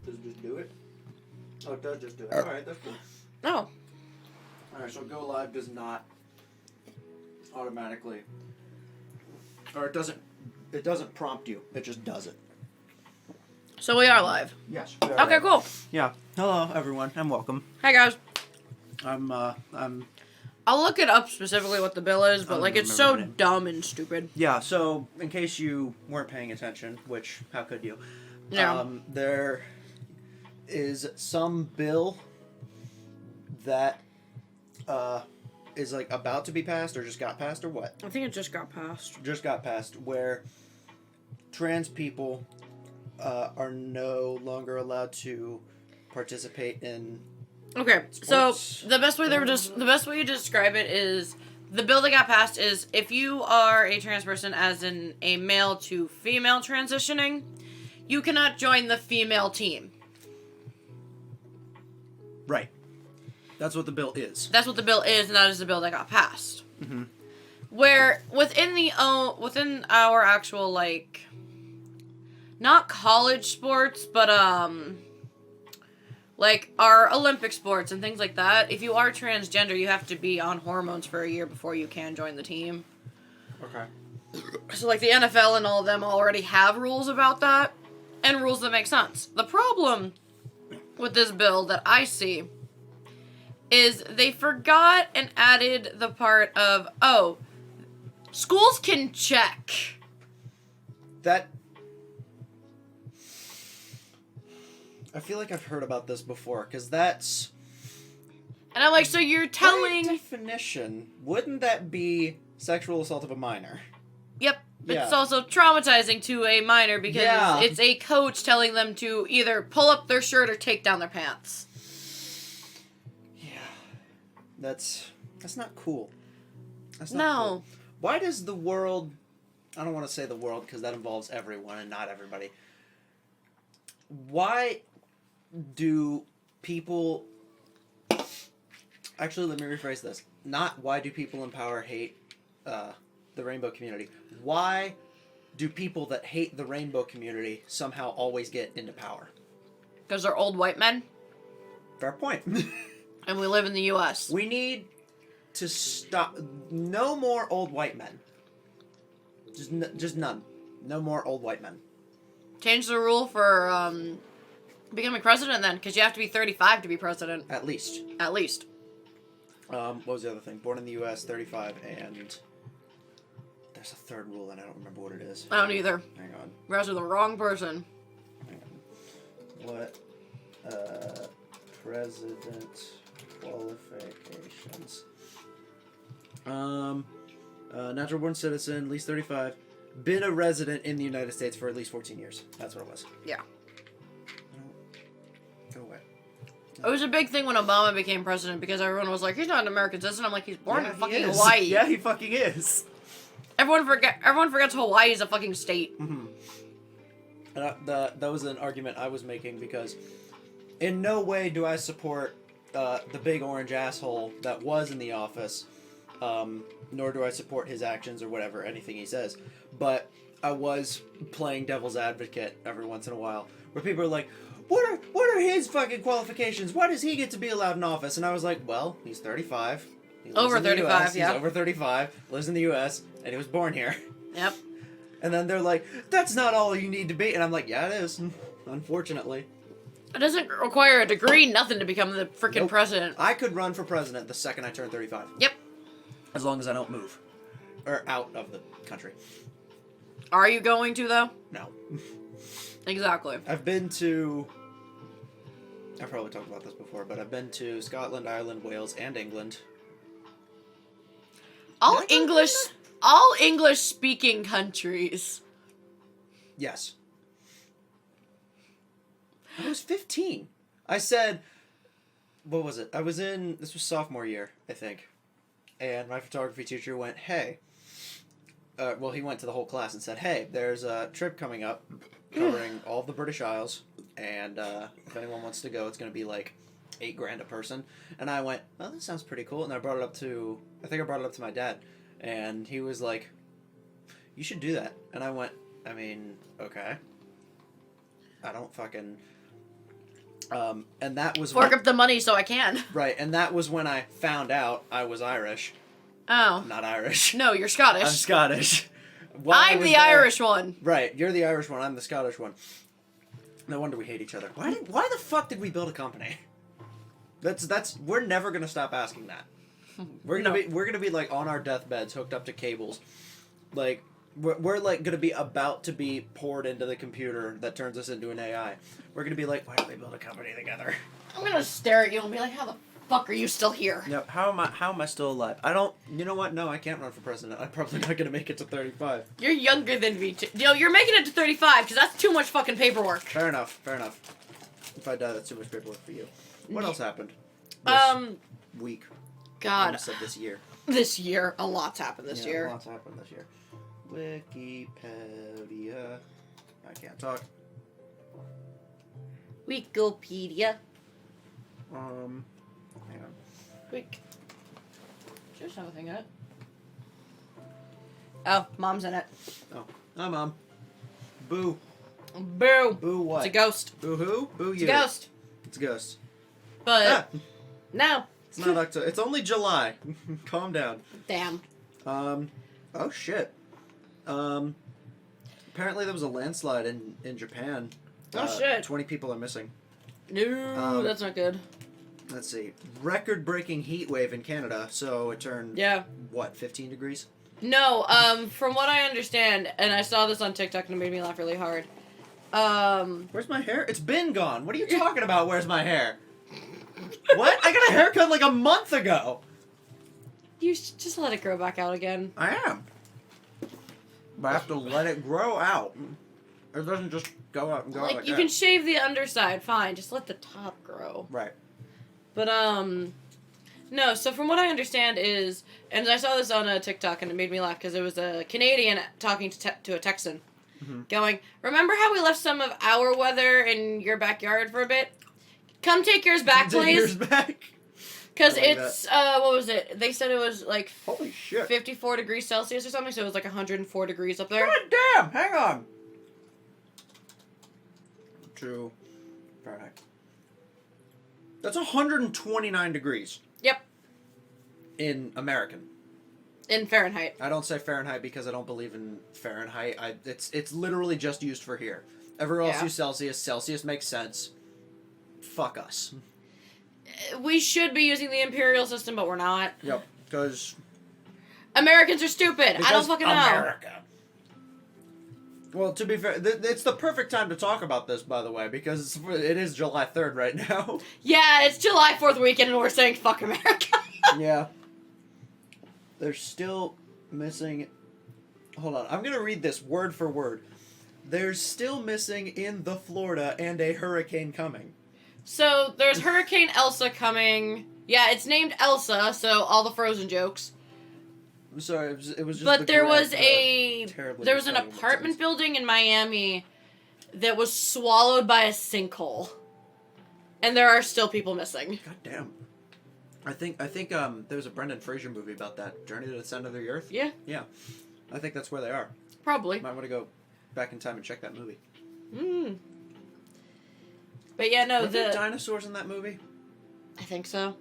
Does it just do it? Oh, it does just do it. Alright, that's cool. Oh. Alright, so Go Live does not automatically... Or it doesn't prompt you. It just does it. So we are live. Yes. Okay, cool. Yeah. Hello, everyone, and welcome. Hey, guys. I'm I'll look it up specifically what the bill is, but, like, it's so remember the name. dumb and stupid. Yeah, so, in case you weren't paying attention, which, how could you? Yeah. There is some bill that, is, like, about to be passed, or just got passed, or what? I think it just got passed. Just got passed, where trans people, are no longer allowed to participate in... Okay, Sports. so the best way you describe it is the bill that got passed is if you are a trans person, as in a male to female transitioning, you cannot join the female team. Right. That's what the bill is. That's what the bill is, and that is the bill that got passed. Mm-hmm. Where within our actual, like, not college sports, but like our Olympic sports and things like that, if you are transgender, you have to be on hormones for a year before you can join the team. Okay. So, like, the NFL and all of them already have rules about that, and rules that make sense. The problem with this bill that I see is they forgot and added the part of, oh, schools can check. That... I feel like I've heard about this before, because that's... And I'm like, so you're telling... By definition, wouldn't that be sexual assault of a minor? Yep. Yeah. It's also traumatizing to a minor because it's a coach telling them to either pull up their shirt or take down their pants. Yeah. That's not cool. That's No. not cool. Why does the world... I don't want to say the world, because that involves everyone and not everybody. Why do people... Actually, let me rephrase this. Not why do people in power hate the rainbow community. Why do people that hate the rainbow community somehow always get into power? Because they're old white men. Fair point. And we live in the U.S. We need to stop... No more old white men. Just none. No more old white men. Change the rule for becoming president then, because you have to be 35 to be president. At least. At least. What was the other thing? Born in the U.S., 35, and... There's a third rule, and I don't remember what it is. I don't either. Hang on. You guys are the wrong person. Hang on. What? President qualifications. Natural born citizen, at least 35. Been a resident in the United States for at least 14 years. That's what it was. Yeah. Go away. It was a big thing when Obama became president because everyone was like, he's not an American citizen. I'm like, he's born in fucking Hawaii. Yeah, he fucking is. Everyone forgets Hawaii is a fucking state. Mm-hmm. And that was an argument I was making because in no way do I support the big orange asshole that was in the office, nor do I support his actions or whatever, anything he says. But I was playing devil's advocate every once in a while, where people are like, what are his fucking qualifications? Why does he get to be allowed in office? And I was like, well, he's 35. He lives Over in the 35, US. yeah. He's over 35, lives in the U.S., and he was born here. Yep. And then they're like, that's not all you need to be. And I'm like, yeah, it is. Unfortunately. It doesn't require a degree, nothing to become the freaking president. I could run for president the second I turn 35. Yep. As long as I don't move. Or out of the country. Are you going to, though? No. Exactly. I've probably talked about this before, but I've been to Scotland, Ireland, Wales, and England. All English-speaking countries. Yes. I was 15. I said, what was it? This was sophomore year, I think. And my photography teacher went, hey. Well, he went to the whole class and said, hey, there's a trip coming up covering all of the British Isles. And if anyone wants to go, it's going to be like $8,000 a person. And I went, well, that sounds pretty cool. And I brought it up to my dad. And he was like, you should do that. And I went, I mean, okay. I don't fucking... And that was Fork up the money so I can. right, and that was when I found out I was Irish. Oh. Not Irish. No, you're Scottish. I'm Scottish. While I I'm was the there- Irish one. Right, you're the Irish one. I'm the Scottish one. No wonder we hate each other. Why the fuck did we build a company? That's we're never gonna stop asking that. We're gonna be like on our deathbeds, hooked up to cables, like we're like gonna be about to be poured into the computer that turns us into an AI. We're gonna be like, why did we build a company together? I'm gonna stare at you and be like, how the fuck are you still here? Yep. How am I still alive? I don't. You know what? No, I can't run for president. I'm probably not gonna make it to 35. You're younger than me too. No, you're making it to 35 because that's too much fucking paperwork. Fair enough. Fair enough. If I die, that's too much paperwork for you. What else happened? Week. I God. almost said this year. This year, a lot's happened this year. Lots happened this year. Wikipedia. I can't talk. Wikipedia. Hang on. There's nothing in it. Oh, Mom's in it. Oh, hi, Mom. Boo. Boo. Boo what? It's a ghost. Boo who? Boo It's you. a ghost. It's a ghost. But no. It's not October. It's only July. Calm down. Damn. Oh shit. Apparently there was a landslide in Japan. Oh shit. 20 people are missing. No, that's not good. Let's see. Record-breaking heat wave in Canada. So it turned what, 15 degrees? No, from what I understand, and I saw this on TikTok and it made me laugh really hard. Where's my hair? It's been gone. What are you talking about? Where's my hair? What? I got a haircut like a month ago. You should just let it grow back out again. I am. But I have to let it grow out. It doesn't just go out and go out Like, like you that. can shave the underside, fine. Just let the top grow. Right. But, no, so from what I understand is, and I saw this on a TikTok and it made me laugh because it was a Canadian talking to a Texan, going, remember how we left some of our weather in your backyard for a bit? Come take yours back, Take please. yours back. Because I like it's, what was it? They said it was like Holy shit. 54 degrees Celsius or something, so it was like 104 degrees up there. God damn! Hang on. True. Fahrenheit. That's 129 degrees. Yep. In American. In Fahrenheit. I don't say Fahrenheit because I don't believe in Fahrenheit. It's literally just used for here. Everyone else Yeah. use Celsius. Celsius makes sense. Fuck us. We should be using the imperial system, but we're not. Yep. Because Americans are stupid. I don't fucking know. America. Well, to be fair, it's the perfect time to talk about this, by the way, because it is July 3rd right now. Yeah, it's July 4th weekend and we're saying fuck America. Yeah. They're still missing... Hold on. I'm going to read this word for word. They're still missing in the Florida and a hurricane coming. So, there's Hurricane Elsa coming. Yeah, it's named Elsa, so all the Frozen jokes. I'm sorry, it was just But the there correct, was an terribly apartment building in Miami that was swallowed by a sinkhole. And there are still people missing. God damn. I think there was a Brendan Fraser movie about that. Journey to the Center of the Earth? Yeah. Yeah. I think that's where they are. Probably. Might want to go back in time and check that movie. But yeah, no, Were there dinosaurs in that movie? I think so.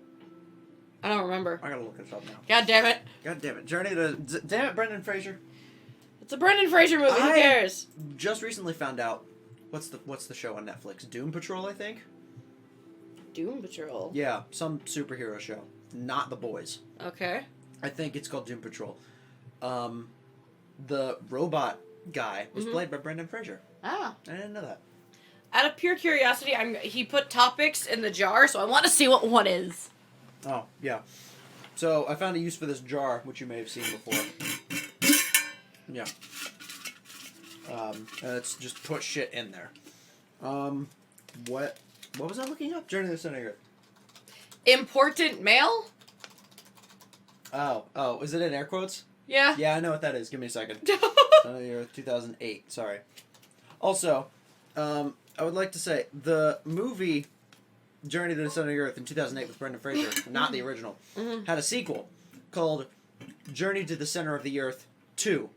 I don't remember. I gotta look this up now. God damn it. God damn it. Damn it, Brendan Fraser. It's a Brendan Fraser movie, who cares? Just recently found out, what's the show on Netflix? Doom Patrol, I think? Doom Patrol. Yeah, some superhero show. Not The Boys. Okay. I think it's called Doom Patrol. The robot guy was played by Brendan Fraser. Ah. I didn't know that. Out of pure curiosity, he put topics in the jar, so I want to see what one is. Oh, yeah. So, I found a use for this jar, which you may have seen before. Yeah. And it's just put shit in there. What was I looking up? Journey to the Center of the Earth. Important mail? Oh, is it in air quotes? Yeah. Yeah, I know what that is. Give me a second. Center of the Earth, 2008. Sorry. Also, I would like to say, the movie Journey to the Center of the Earth in 2008 with Brendan Fraser, not the original, had a sequel called Journey to the Center of the Earth 2,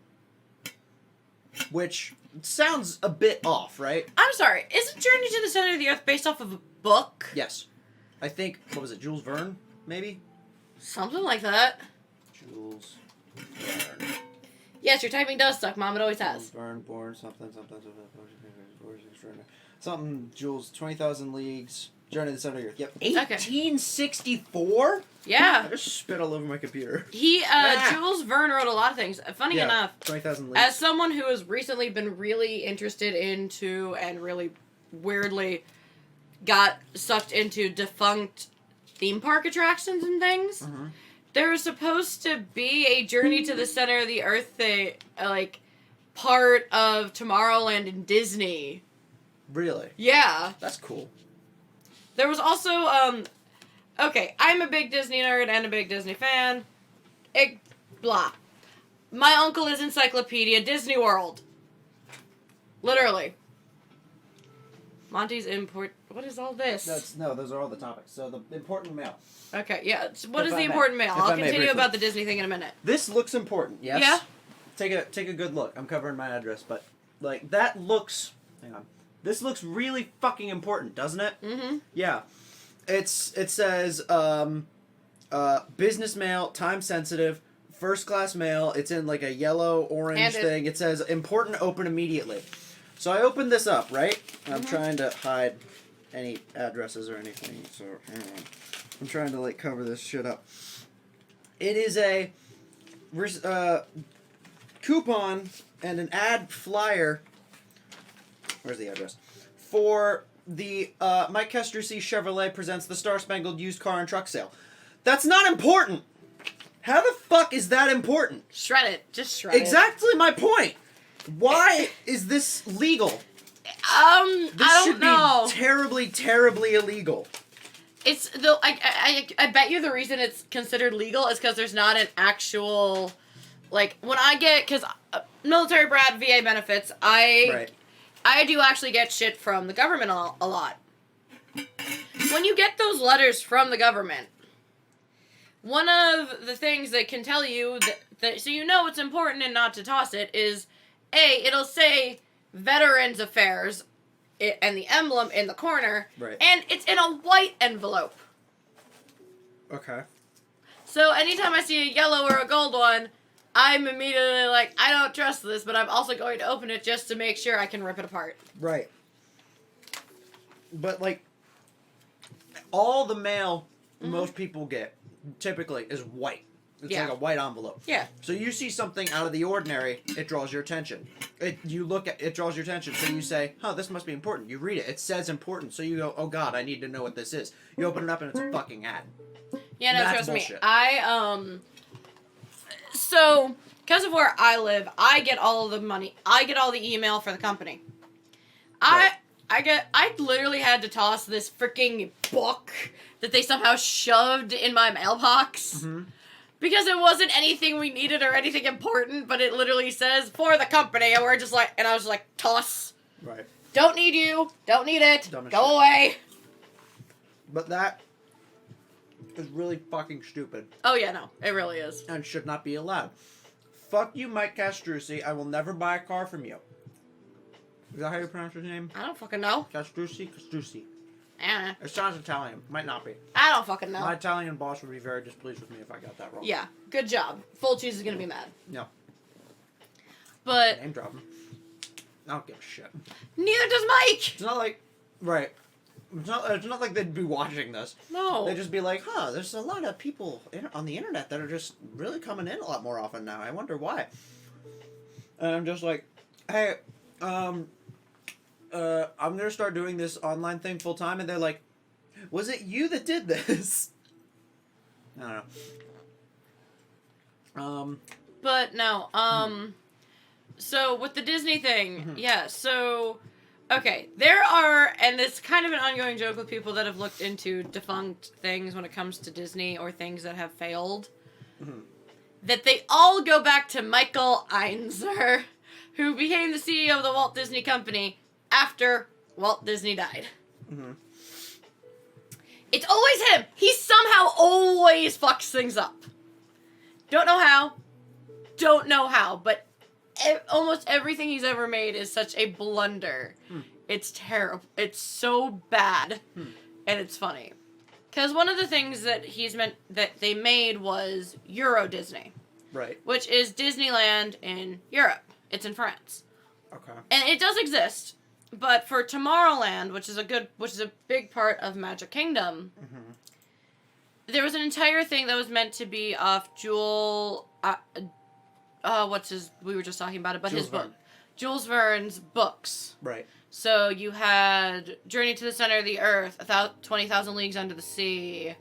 which sounds a bit off, right? I'm sorry. Isn't Journey to the Center of the Earth based off of a book? Yes. I think, what was it, Jules Verne, maybe? Something like that. Jules Verne. Yes, your typing does suck, Mom. It always Jules has. Verne, born, something, Jules, 20,000 Leagues, Journey to the Center of the Earth. Yep. 1864? Yeah. I just spit all over my computer. Jules Verne wrote a lot of things. Funny enough, 20,000 Leagues. as someone who has recently been really interested into and really weirdly got sucked into defunct theme park attractions and things, there was supposed to be a Journey to the Center of the Earth thing, like, part of Tomorrowland in Disney. Really? Yeah. That's cool. There was also, okay, I'm a big Disney nerd and a big Disney fan. Blah. My uncle is Encyclopedia Disney World. Literally. Monty's import. What is all this? Those are all the topics. So the important mail. Okay, yeah. What is If the I may. important mail? If I'll I may, continue briefly. about the Disney thing in a minute. This looks important, yes? Yeah? Take a good look. I'm covering my address, but, like, that looks... Hang on. This looks really fucking important, doesn't it? Mm-hmm. Yeah. It says, business mail, time sensitive, first class mail. It's in, like, a yellow-orange thing. It says, important, open immediately. So I opened this up, right? I'm trying to hide any addresses or anything, so hang on. I'm trying to, like, cover this shit up. It is a coupon and an ad flyer. Where's the address? For the Mike Castrucci Chevrolet presents the Star Spangled Used Car and Truck Sale. That's not important. How the fuck is that important? Shred it. Just shred it. Exactly my point. Why is this legal? This I don't know. Be terribly, terribly illegal. It's the I bet you the reason it's considered legal is because there's not an actual, like, when I get, because military brat VA benefits, I do actually get shit from the government a lot. When you get those letters from the government, one of the things that can tell you that so you know it's important and not to toss it is, it'll say Veterans Affairs and the emblem in the corner, and it's in a white envelope. Okay. So anytime I see a yellow or a gold one, I'm immediately like, I don't trust this, but I'm also going to open it just to make sure I can rip it apart. Right. But, like, all the mail most people get, typically, is white. It's like a white envelope. Yeah. So you see something out of the ordinary, it draws your attention. It draws your attention, so you say, oh, this must be important. You read it. It says important, so you go, oh, God, I need to know what this is. You open it up, and it's a fucking ad. Yeah, no, That's trust bullshit. me. So, because of where I live, I get all of the money. I get all the email for the company. I literally had to toss this freaking book that they somehow shoved in my mailbox. Mm-hmm. Because it wasn't anything we needed or anything important, but it literally says, for the company, and we're just like, and I was just like, toss. Right. Don't need you. Don't need it. Dumb as Go shit. away. But that is really fucking stupid. Oh, yeah, no. It really is. And should not be allowed. Fuck you, Mike Castrucci. I will never buy a car from you. Is that how you pronounce his name? I don't fucking know. Castrucci. Eh. It sounds Italian. Might not be. I don't fucking know. My Italian boss would be very displeased with me if I got that wrong. Yeah. Good job. Full cheese is gonna be mad. No. But Name drop him. I don't give a shit. neither does Mike. It's not like... Right. It's not like they'd be watching this. No. They'd just be like, huh, there's a lot of people on the internet that are just really coming in a lot more often now. I wonder why. And I'm just like, hey, I'm gonna start doing this online thing full time, and they're like, was it you that did this? I don't know. But no, so with the Disney thing, yeah, so, okay, there are, and it's kind of an ongoing joke with people that have looked into defunct things when it comes to Disney or things that have failed, that they all go back to Michael Einzer, who became the CEO of the Walt Disney Company after Walt Disney died. It's always him. He somehow always fucks things up. Don't know how, but almost everything he's ever made is such a blunder. It's terrible. It's so bad, and it's funny. Because one of the things that they made was Euro Disney. Right. Which is Disneyland in Europe. It's in France. Okay. And it does exist, but for Tomorrowland, which is a big part of Magic Kingdom, there was an entire thing that was meant to be off we were just talking about it, but Jules his book. Verne. Jules Verne's books. Right. So you had Journey to the Center of the Earth, 20,000 Leagues Under the Sea,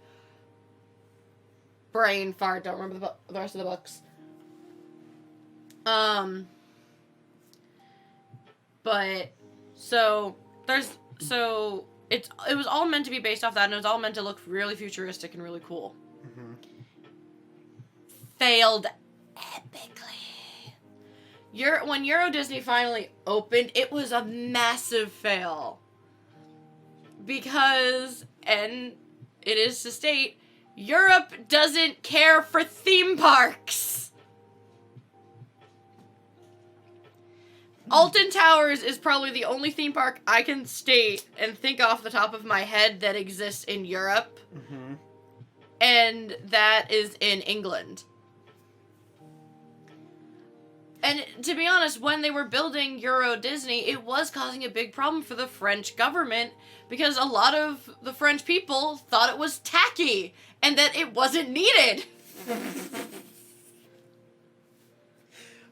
brain fart, don't remember the rest of the books. But it was all meant to be based off that, and it was all meant to look really futuristic and really cool. Failed epically. When Euro Disney finally opened, it was a massive fail. Because, and it is to state, Europe doesn't care for theme parks. Alton Towers is probably the only theme park I can state and think off the top of my head that exists in Europe. And that is in England. And to be honest, when they were building Euro Disney, it was causing a big problem for the French government because a lot of the French people thought it was tacky and that it wasn't needed.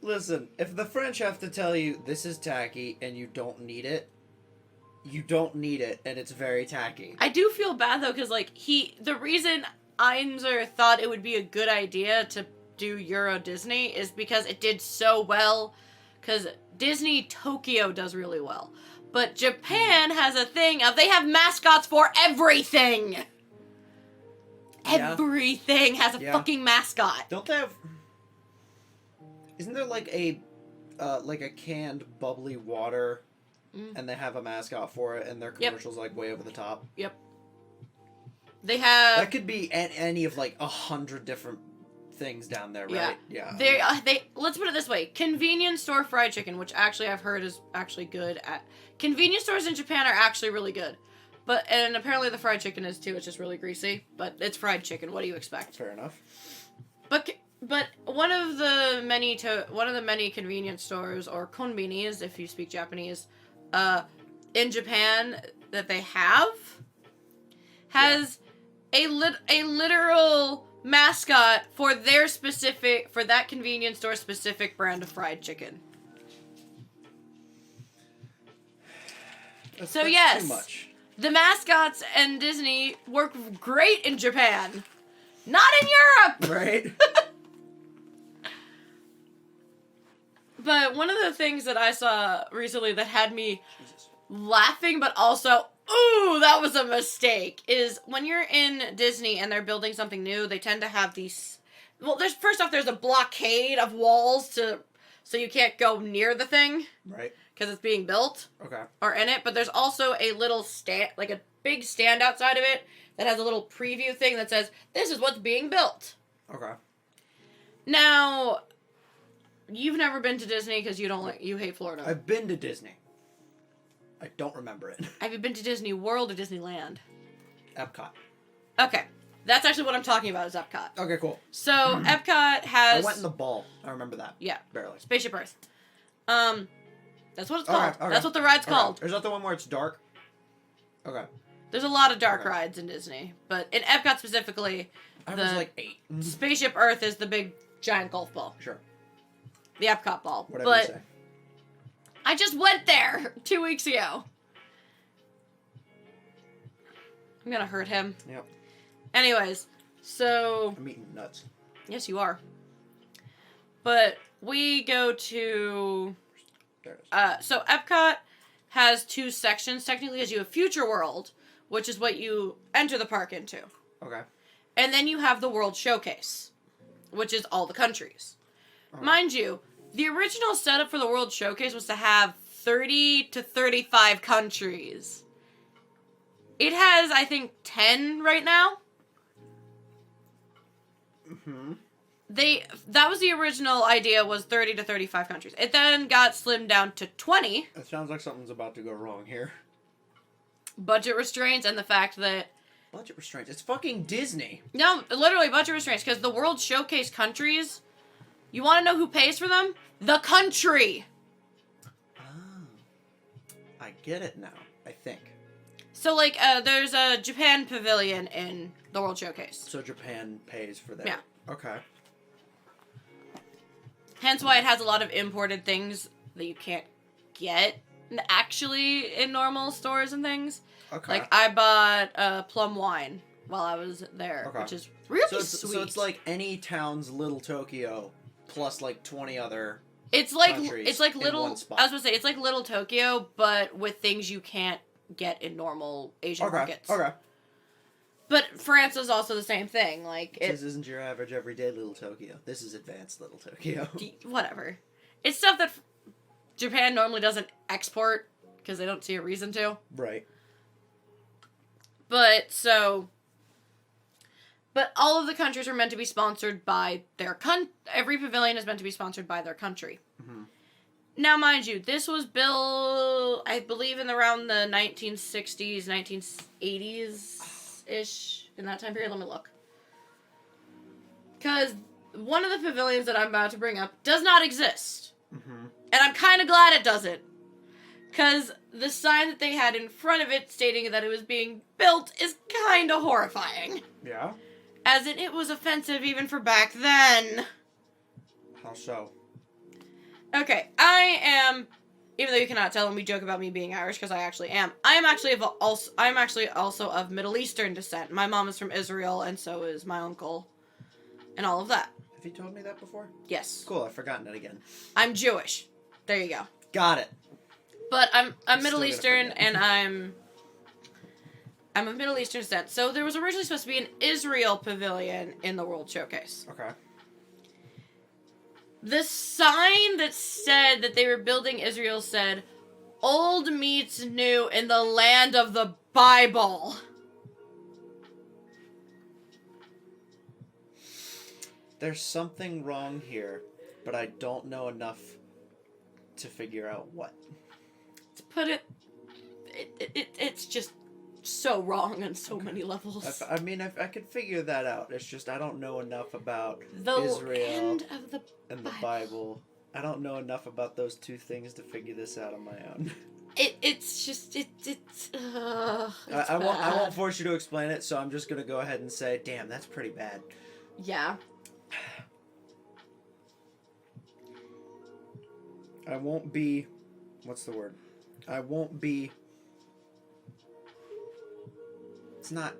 Listen, if the French have to tell you this is tacky and you don't need it, you don't need it, and it's very tacky. I do feel bad though, because the reason Einzer thought it would be a good idea to do Euro Disney is because it did so well, because Disney Tokyo does really well, but Japan has a thing of they have mascots for everything. Yeah. Everything has a fucking mascot. Don't they have? Isn't there like a canned bubbly water, and they have a mascot for it, and their commercials like way over the top? Yep. They have. That could be any of like 100 different things down there, right? Yeah. They let's put it this way: convenience store fried chicken, which actually I've heard is actually good. Convenience stores in Japan are actually really good, and apparently the fried chicken is too. It's just really greasy, but it's fried chicken. What do you expect? Fair enough. But one of the many convenience stores, or konbinis if you speak Japanese, in Japan that they has a literal mascot for that convenience store specific brand of fried chicken. That's yes, too much. The mascots and Disney work great in Japan, not in Europe. Right. But one of the things that I saw recently that had me laughing, but also, ooh, that was a mistake, is when you're in Disney and they're building something new, they tend to have these... Well, there's a blockade of walls so you can't go near the thing. Right. Because it's being built. Okay. Or in it, but there's also a little stand, like a big stand outside of it that has a little preview thing that says, this is what's being built. Okay. Now... You've never been to Disney because you hate Florida. I've been to Disney. I don't remember it. Have you been to Disney World or Disneyland? Epcot. Okay. That's actually what I'm talking about is Epcot. Okay, cool. So, Epcot has... I went in the ball. I remember that. Yeah. Barely. Spaceship Earth. That's what it's called. Okay. That's what the ride's called. Is that the one where it's dark? Okay. There's a lot of dark rides in Disney. But in Epcot specifically... I was like 8. Spaceship Earth is the big, giant golf ball. Sure. The Epcot ball. Whatever you say. I just went there 2 weeks ago. I'm gonna hurt him. Yep. Anyways, so... I'm eating nuts. Yes, you are. But we go to... There it is. So Epcot has 2 sections. Technically, as you have Future World, which is what you enter the park into. Okay. And then you have the World Showcase, which is all the countries. Mind you, the original setup for the World Showcase was to have 30 to 35 countries. It has, I think, 10 right now. that was the original idea, was 30 to 35 countries. It then got slimmed down to 20. It sounds like something's about to go wrong here. Budget restraints and the fact that... Budget restraints? It's fucking Disney. No, literally budget restraints, because the World Showcase countries, you want to know who pays for them? The country! Oh. I get it now, I think. So, like, there's a Japan pavilion in the World Showcase. So Japan pays for that? Yeah. Okay. Hence why it has a lot of imported things that you can't get actually in normal stores and things. Okay. Like, I bought plum wine while I was there, which is really sweet. So it's like any town's little Tokyo plus like 20 other it's like countries little, in one spot. I was gonna say, it's like little Tokyo, but with things you can't get in normal Asian markets. Okay. But France is also the same thing. Like, This isn't your average everyday little Tokyo. This is advanced little Tokyo. Whatever. It's stuff that Japan normally doesn't export because they don't see a reason to. Right. But all of the countries are meant to be sponsored by their every pavilion is meant to be sponsored by their country. Mm-hmm. Now, mind you, this was built, I believe, in around the 1960s, 1980s-ish, in that time period. Let me look. Because one of the pavilions that I'm about to bring up does not exist. Mm-hmm. And I'm kind of glad it doesn't. Because the sign that they had in front of it stating that it was being built is kind of horrifying. Yeah? As in, it was offensive even for back then. How so? Okay, I am, even though you cannot tell, and we joke about me being Irish, because I actually am. I'm actually also of Middle Eastern descent. My mom is from Israel, and so is my uncle, and all of that. Have you told me that before? Yes. Cool, I've forgotten it again. I'm Jewish. There you go. Got it. But I'm Middle still Eastern, gonna and I'm of Middle Eastern descent. So there was originally supposed to be an Israel pavilion in the World Showcase. Okay. The sign that said that they were building Israel said, "Old meets new in the land of the Bible." There's something wrong here, but I don't know enough to figure out what. To put it's just so wrong on so many levels. I mean, I could figure that out. It's just I don't know enough about The Israel end of the and the Bible. I don't know enough about those two things to figure this out on my own. I won't force you to explain it, so I'm just gonna go ahead and say, damn, that's pretty bad. Yeah. I won't be, what's the word? I won't be. It's not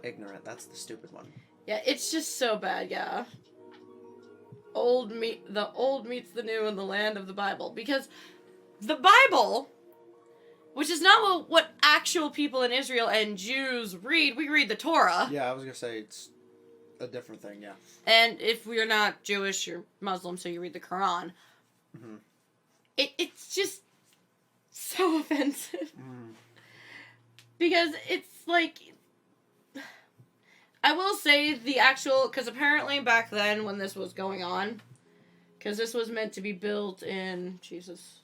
ignorant. That's the stupid one. Yeah, it's just so bad. Yeah. The old meets the new in the land of the Bible, because the Bible, which is not what actual people in Israel and Jews read. We read the Torah. Yeah, I was gonna say it's a different thing. Yeah. And if we're not Jewish, you're Muslim, so you read the Quran. Mm-hmm. It's just so offensive. Mm. Because it's like, I will say the actual, because apparently back then when this was going on, because this was meant to be built in, Jesus.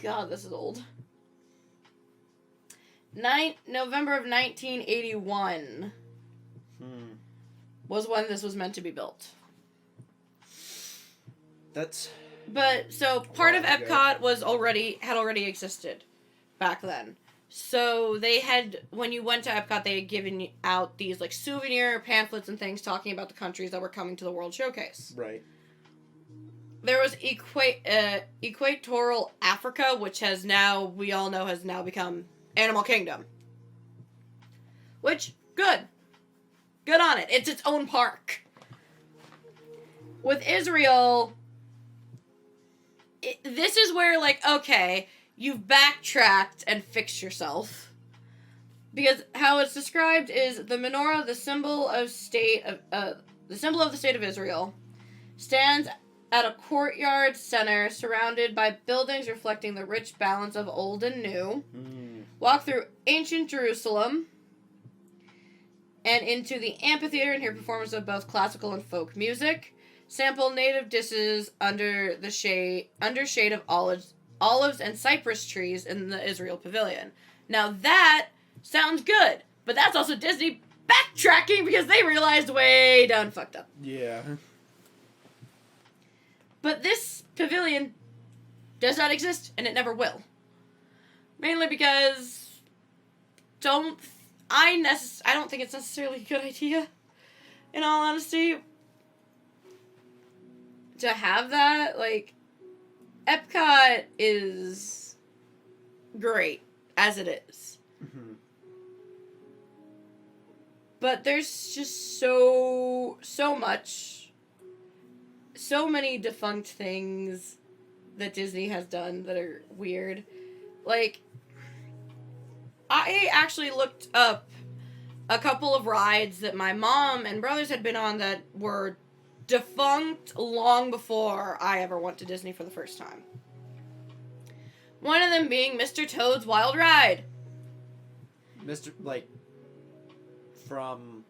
God, this is old. November of 1981 was when this was meant to be built. But so part of Epcot had already existed back then. So they had, when you went to Epcot, they had given out these like souvenir pamphlets and things talking about the countries that were coming to the World Showcase. Right. There was Equatorial Africa, which we all know has now become Animal Kingdom. Which, good on it. It's its own park. With Israel, this is where, like, okay, you've backtracked and fixed yourself. Because how it's described is the menorah, the symbol of the state of Israel, stands at a courtyard center surrounded by buildings reflecting the rich balance of old and new. Walk through ancient Jerusalem. and into the amphitheater and hear performances of both classical and folk music. Sample native dishes under shade of olives and cypress trees in the Israel Pavilion. Now that sounds good, but that's also Disney backtracking because they realized way done fucked up. Yeah. But this pavilion does not exist, and it never will. Mainly because I don't think it's necessarily a good idea, in all honesty, to have that. Like, Epcot is great as it is. Mm-hmm. But there's just so much, so many defunct things that Disney has done that are weird. Like, I actually looked up a couple of rides that my mom and brothers had been on that were defunct long before I ever went to Disney for the first time. One of them being Mr. Toad's Wild Ride. From...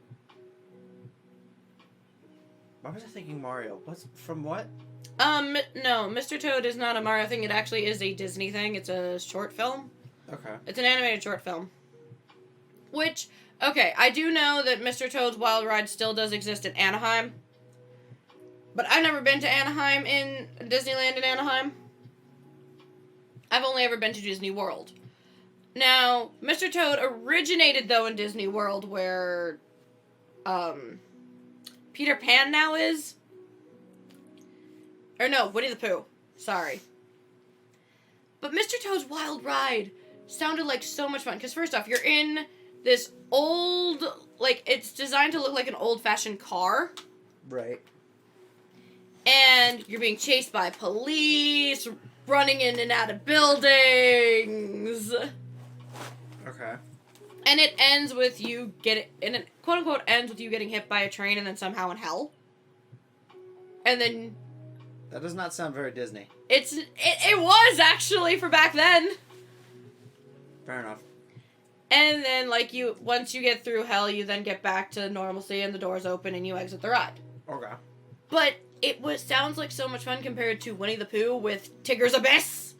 Why was I thinking Mario? From what? No, Mr. Toad is not a Mario thing. It actually is a Disney thing. It's a short film. Okay. It's an animated short film. Which, okay, I do know that Mr. Toad's Wild Ride still does exist in Anaheim. But I've never been to Anaheim in Disneyland in Anaheim. I've only ever been to Disney World. Now, Mr. Toad originated, though, in Disney World, where, Peter Pan now is. Or no, Winnie the Pooh. Sorry. But Mr. Toad's Wild Ride sounded like so much fun. Because first off, you're in this old, like, it's designed to look like an old-fashioned car. Right. And you're being chased by police, running in and out of buildings. Okay. And it ends with you quote-unquote ends with you getting hit by a train and then somehow in hell. And then... That does not sound very Disney. It was, actually, for back then. Fair enough. And then, like, once you get through hell, you then get back to normalcy and the doors open and you exit the ride. Okay. But sounds like so much fun compared to Winnie the Pooh with Tigger's Abyss.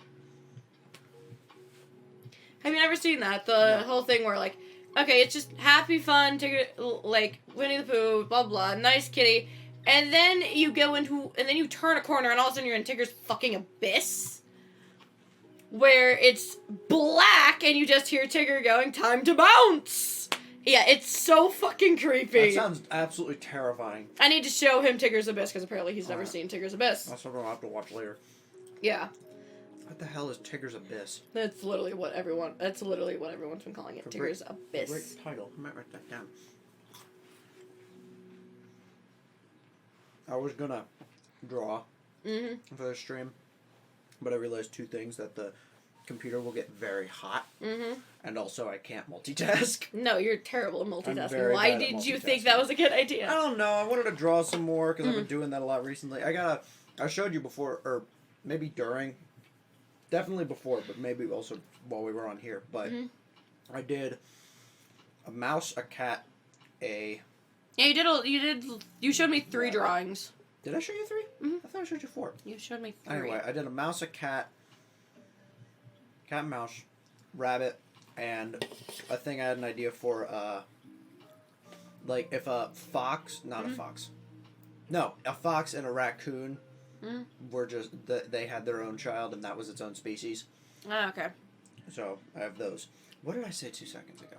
Have you never seen that? The whole thing where, like, okay, it's just happy, fun, Tigger, like, Winnie the Pooh, blah, blah, nice kitty. And then you turn a corner and all of a sudden you're in Tigger's fucking Abyss. Where it's black and you just hear Tigger going, time to bounce! Yeah, it's so fucking creepy. That sounds absolutely terrifying. I need to show him Tigger's Abyss because apparently he's never seen Tigger's Abyss. That's something I'll have to watch later. Yeah. What the hell is Tigger's Abyss? That's literally what everyone's been calling it. Tigger's Abyss. Great title. I might write that down. I was gonna draw for the stream, but I realized two things: that the computer will get very hot, and also I can't multitask. No, you're terrible at multitasking. Why Why did you think that was a good idea? I don't know. I wanted to draw some more because I've been doing that a lot recently. I showed you before, or maybe during, definitely before, but maybe also while we were on here. But I did a mouse, a cat, a... Yeah, you showed me 3 drawings. Did I show you 3? Mm-hmm. I thought I showed you 4. You showed me 3. Anyway, I did a mouse, a cat, mouse, rabbit, and I think I had an idea for, like, if a fox, not a fox, no, a fox and a raccoon were just, they had their own child and that was its own species. Oh, okay. So, I have those. What did I say 2 seconds ago?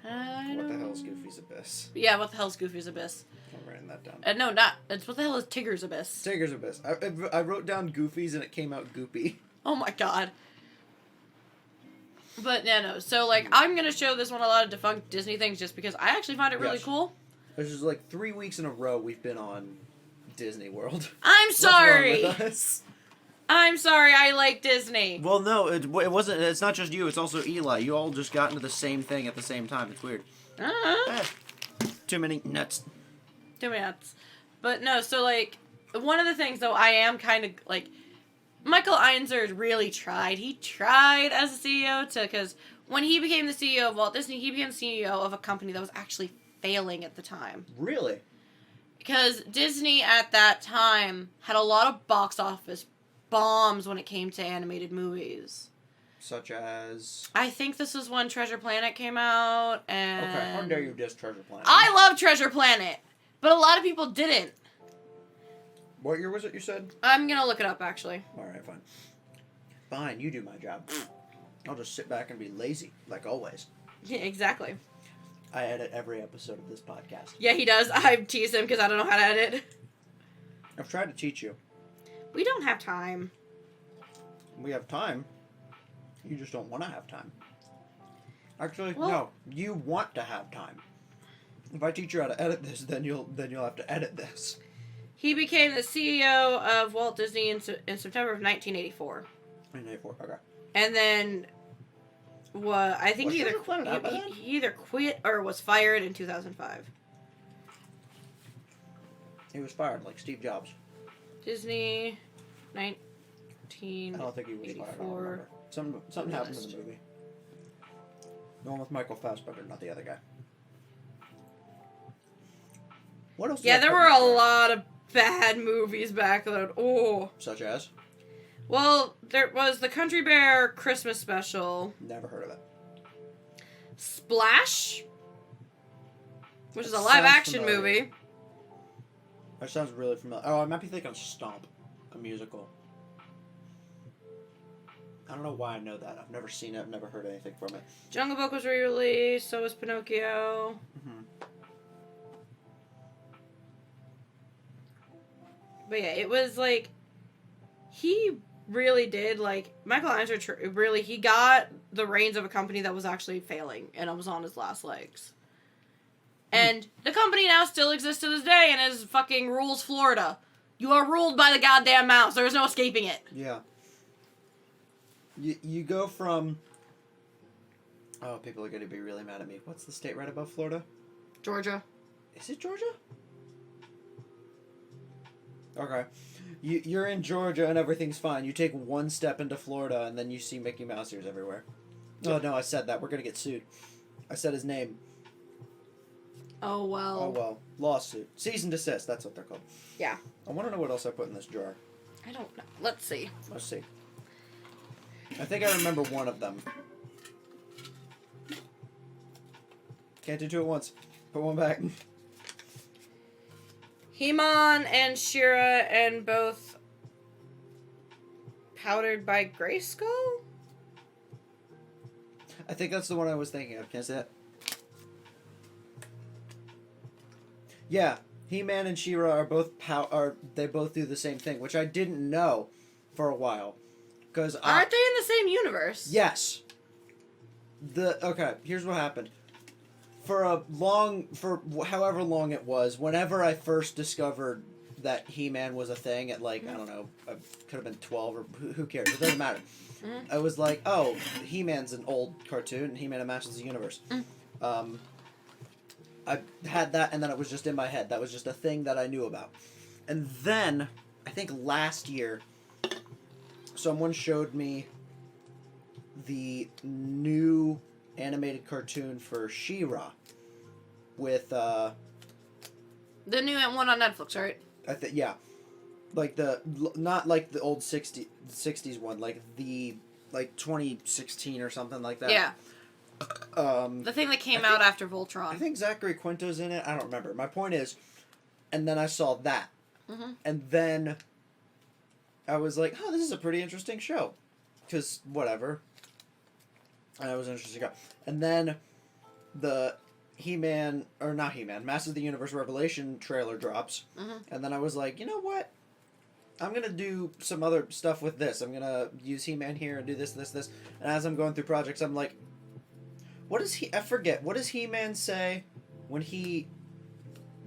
What the hell is Goofy's Abyss? Yeah, what the hell is Goofy's Abyss? I'm writing that down. No, not. It's what the hell is Tigger's Abyss? Tigger's Abyss. I wrote down Goofy's and it came out Goopy. Oh my god. But, yeah, no. So, like, I'm going to show this one a lot of defunct Disney things just because I actually find it really cool. This is like 3 weeks in a row we've been on Disney World. I'm sorry! What's wrong with us? I'm sorry, I like Disney. Well, no, it wasn't. It's not just you. It's also Eli. You all just got into the same thing at the same time. It's weird. Too many nuts. Too many nuts. But no, so like, one of the things though, I am kind of like, Michael Einzer really tried. He tried as a CEO because when he became the CEO of Walt Disney, he became the CEO of a company that was actually failing at the time. Really? Because Disney at that time had a lot of box office bombs when it came to animated movies. Such as... I think this is when Treasure Planet came out, and... Okay, how dare you diss Treasure Planet? I love Treasure Planet, but a lot of people didn't. What year was it you said? I'm gonna look it up, actually. Alright, fine. Fine, you do my job. I'll just sit back and be lazy, like always. Yeah, exactly. I edit every episode of this podcast. Yeah, he does. I tease him because I don't know how to edit. I've tried to teach you. We don't have time. We have time. You just don't want to have time. Actually, Well, no. You want to have time. If I teach you how to edit this, then you'll have to edit this. He became the CEO of Walt Disney in September of 1984. 1984, okay. And then, I think Was Treasure Planet out by then? he either quit or was fired in 2005. He was fired, like Steve Jobs. Disney, I don't think he was fired. I don't remember. Something happened in the movie. The one with Michael Fassbender, not the other guy. What else? Yeah, there were a lot of bad movies back then. Oh. Such as? Well, there was the Country Bear Christmas special. Never heard of it. Splash, which is a That live sounds action familiar. movie. That sounds really familiar. Oh, I might be thinking of Stomp, a musical. I don't know why I know that. I've never seen it. I've never heard anything from it. Jungle Book was re-released. So was Pinocchio. Mm-hmm. But yeah, it was like, he really did, like, Michael Eisner really, he got the reins of a company that was actually failing, and it was on his last legs. And the company now still exists to this day, and is fucking rules Florida. You are ruled by the goddamn mouse. There is no escaping it. Yeah. You go from... Oh, people are going to be really mad at me. What's the state right above Florida? Georgia. Is it Georgia? Okay. You're in Georgia and everything's fine. You take one step into Florida and then you see Mickey Mouse ears everywhere. Oh, no, I said that. We're going to get sued. I said his name. Oh, well. Oh, well. Lawsuit. Cease and desist. That's what they're called. Yeah. I want to know what else I put in this jar. I don't know. Let's see. Let's see. I think I remember one of them. Can't do two at once. Put one back. He-Man and She-Ra and both powdered by Grayskull? I think that's the one I was thinking of. Can I say that? Yeah, He-Man and She-Ra are both they both do the same thing, which I didn't know for a while. Aren't they in the same universe? Yes. Okay, here's what happened. For however long it was, whenever I first discovered that He-Man was a thing at, like, I don't know, I could have been 12 or who cares, it doesn't matter. Mm-hmm. I was like, oh, He-Man's an old cartoon, and He-Man and Masters of the Universe. I had that, and then it was just in my head. That was just a thing that I knew about. And then, I think last year, someone showed me the new animated cartoon for She-Ra with The new one on Netflix, right? yeah, like not like the old 60s one, like the 2016 or something like that. Yeah. The thing that came out after Voltron. I think Zachary Quinto's in it. I don't remember. My point is, and then I saw that, and then I was like, oh, this is a pretty interesting show, because whatever. And it was an interesting show. And then the Masters of the Universe Revelation trailer drops, and then I was like, you know what? I'm going to do some other stuff with this. I'm going to use He-Man here and do this. And as I'm going through projects, I'm like, I forget, what does He-Man say when he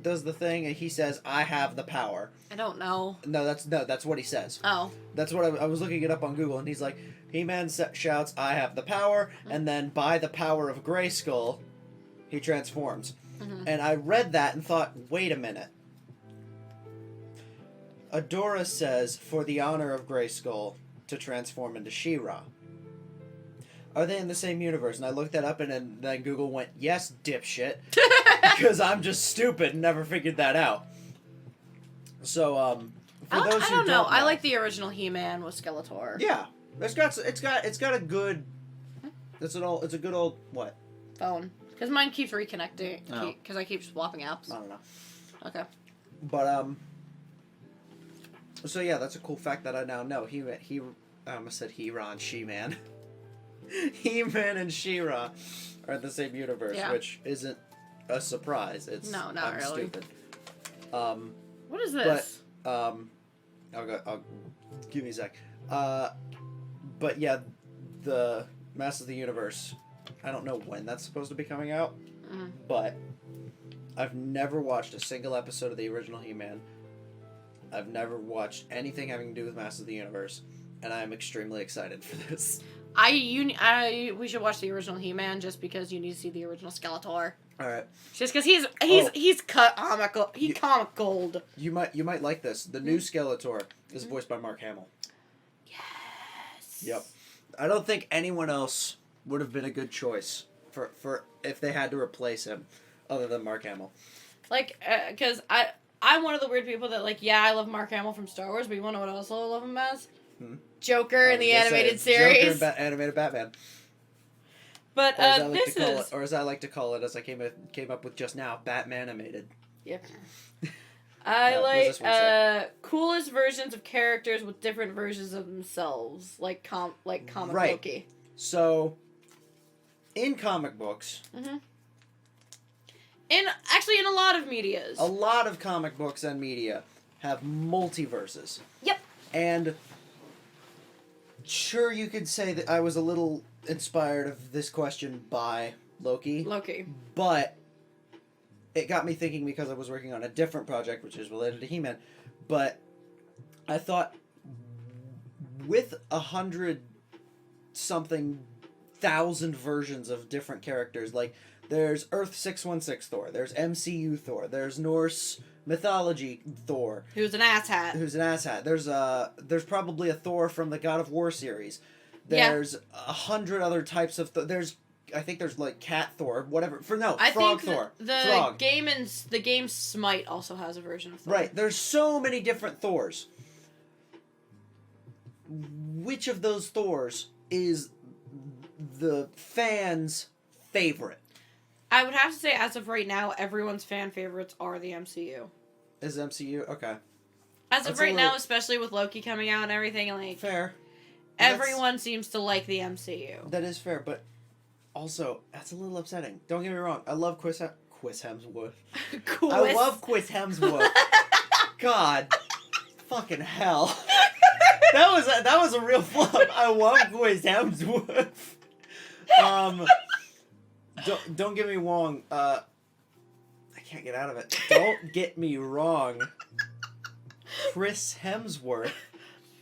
does the thing and he says, I have the power? I don't know. No, that's what he says. Oh. That's what I was looking it up on Google, and he's like, He-Man shouts, I have the power, and then by the power of Grayskull, he transforms. And I read that and thought, wait a minute. Adora says, for the honor of Grayskull, to transform into She-Ra. Are they in the same universe? And I looked that up, and then Google went, yes, dipshit. because I'm just stupid and never figured that out. So, for those who I don't know. I like the original He-Man with Skeletor. Yeah, it's got a good. It's a good old what? Phone. Because mine keeps reconnecting. Oh. Because I keep swapping apps. I don't know. Okay. But so yeah, that's a cool fact that I now know. I almost said He-Ron, She-Man. He-Man and She-Ra are in the same universe, which isn't a surprise. It's not really. Stupid. What is this? But I'll give me a sec. But yeah, the Masters of the Universe. I don't know when that's supposed to be coming out, but I've never watched a single episode of the original He-Man. I've never watched anything having to do with Masters of the Universe, and I'm extremely excited for this. We should watch the original He-Man just because you need to see the original Skeletor. All right. Just because he's comical. Comic gold. You might like this. The new Skeletor is voiced by Mark Hamill. Yes. Yep. I don't think anyone else would have been a good choice for if they had to replace him, other than Mark Hamill. Like, because I'm one of the weird people that, like, yeah, I love Mark Hamill from Star Wars, but you want to know what else I love him as? Joker in the animated series. Joker in animated Batman. But or as I like to call it, as I came up with just now, Batman animated. Yep. I like coolest versions of characters with different versions of themselves, like comic Loki. So, in comic books, in a lot of medias, a lot of comic books and media have multiverses. Yep. And sure, you could say that I was a little inspired of this question by Loki. But it got me thinking because I was working on a different project, which is related to He-Man. But I thought, with 100-something-thousand versions of different characters, like, there's Earth 616 Thor, there's MCU Thor, there's Norse mythology Thor, who's an asshat. There's probably a Thor from the God of War series. There's 100 other types of I think there's like Cat Thor, whatever. Frog Thor. The game Smite also has a version of Thor. Right. There's so many different Thors. Which of those Thors is the fans' favorite? I would have to say, as of right now, everyone's fan favorites are the MCU. Is MCU? Okay. As of right now, especially with Loki coming out and everything, like... Fair. Everyone seems to like the MCU. That is fair, but also, that's a little upsetting. Don't get me wrong. I love Chris Hemsworth. I love Chris Hemsworth. God. Fucking hell. That was a real flop. I love Chris Hemsworth. Don't get me wrong. I can't get out of it. Don't get me wrong. Chris Hemsworth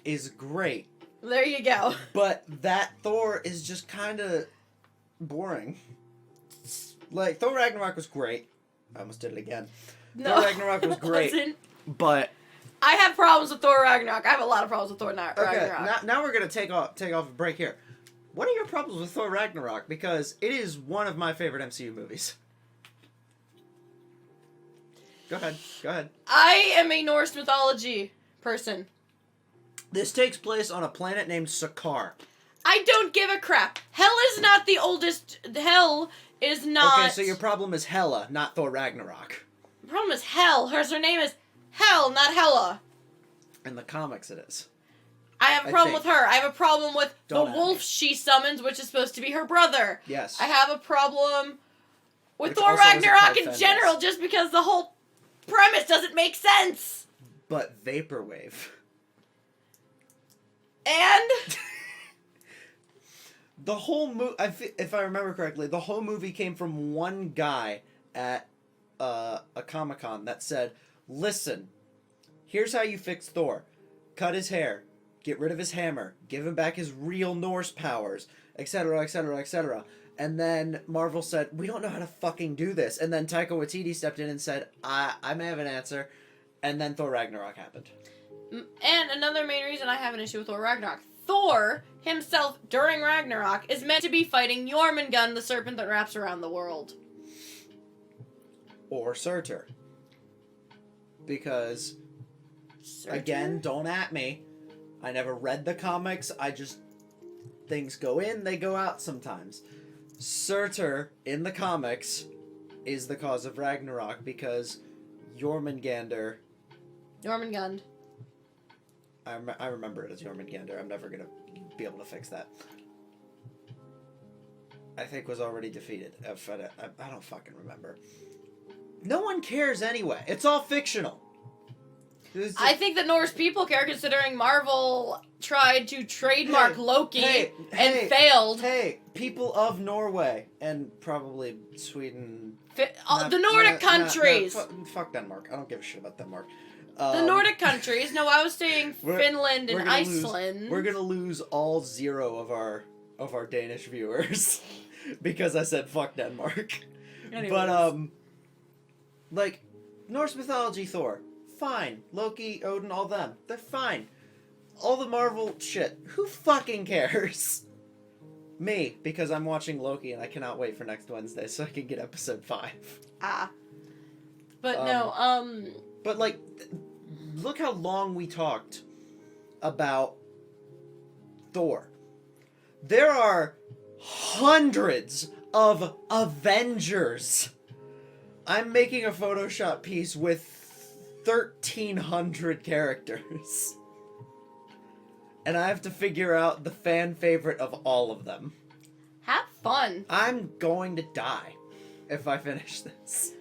is great. There you go. But that Thor is just kind of boring. Like, Thor Ragnarok was great. I almost did it again. No, Thor Ragnarok was great. But I have problems with Thor Ragnarok. I have a lot of problems with Thor Ragnarok. Okay, now we're going to take off a break here. What are your problems with Thor Ragnarok? Because it is one of my favorite MCU movies. Go ahead. I am a Norse mythology person. This takes place on a planet named Sakaar. I don't give a crap. Hell is not the oldest. Hell is not... Okay, so your problem is Hela, not Thor Ragnarok. The problem is Hel. Her name is Hel, not Hela. In the comics it is. I have a problem with her. I have a problem with the wolf me. she summons, which is supposed to be her brother. Yes. I have a problem with Which Thor also is a Ragnarok Craig in Fenris. general, just because the whole premise doesn't make sense. But Vaporwave. And the whole movie, if I remember correctly, the whole movie came from one guy at a Comic-Con that said, "Listen, here's how you fix Thor. Cut his hair, get rid of his hammer, give him back his real Norse powers, etc., etc., etc." And then Marvel said, "We don't know how to fucking do this." And then Taika Waititi stepped in and said, I may have an answer." And then Thor Ragnarok happened. And another main reason I have an issue with Thor Ragnarok. Thor himself, during Ragnarok, is meant to be fighting Jormungand, the serpent that wraps around the world. or Surtur. Because, Surtur? again, don't at me. I never read the comics. Things go in, they go out sometimes. Surtur, in the comics, is the cause of Ragnarok because Jormungandr... Jormungand. I remember it as Jormungandr. I'm never going to be able to fix that. I think was already defeated. I don't fucking remember. No one cares anyway. It's all fictional. I think the Norse people care, considering Marvel tried to trademark Loki and failed. Hey, people of Norway and probably Sweden. The Nordic countries. Fuck Denmark. I don't give a shit about Denmark. The Nordic countries. No, I was saying Finland and Iceland. We're gonna lose all 0 of our Danish viewers because I said fuck Denmark. Anyways. But like Norse mythology, Thor. Fine. Loki, Odin, all them. They're fine. All the Marvel shit. Who fucking cares? Me, because I'm watching Loki and I cannot wait for next Wednesday so I can get episode 5. But But like, look how long we talked about Thor. There are hundreds of Avengers. I'm making a Photoshop piece with 1,300 characters. And I have to figure out the fan favorite of all of them. Have fun. I'm going to die if I finish this.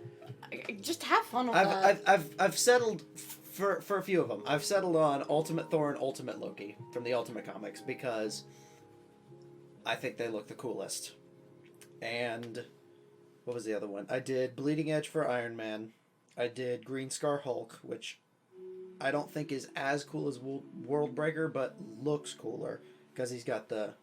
Just have fun with that. I've settled for a few of them. I've settled on Ultimate Thor and Ultimate Loki from the Ultimate Comics because I think they look the coolest. And what was the other one? I did Bleeding Edge for Iron Man. I did Green Scar Hulk, which I don't think is as cool as World Breaker, but looks cooler because he's got the.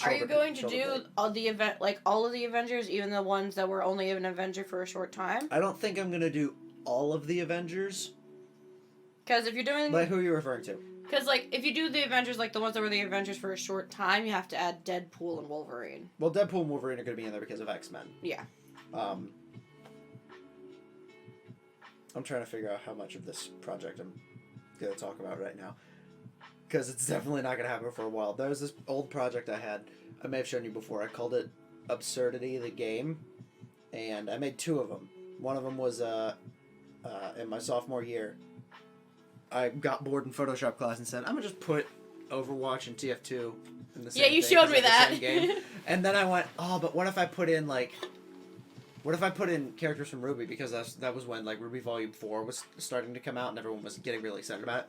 Are you going to do all the all of the Avengers, even the ones that were only an Avenger for a short time? I don't think I'm gonna do all of the Avengers. Because if you're doing who are you referring to? Because if you do the Avengers, the ones that were the Avengers for a short time, you have to add Deadpool and Wolverine. Well, Deadpool and Wolverine are gonna be in there because of X-Men. Yeah. I'm trying to figure out how much of this project I'm going to talk about right now. Because it's definitely not going to happen for a while. There was this old project I had. I may have shown you before. I called it Absurdity, the Game. And I made 2 of them. One of them was in my sophomore year. I got bored in Photoshop class and said, I'm going to just put Overwatch and TF2 in the same Yeah, you showed me that. Game. And then I went, but what if I put in, what if I put in characters from RWBY? Because that was when RWBY Volume 4 was starting to come out and everyone was getting really excited about it.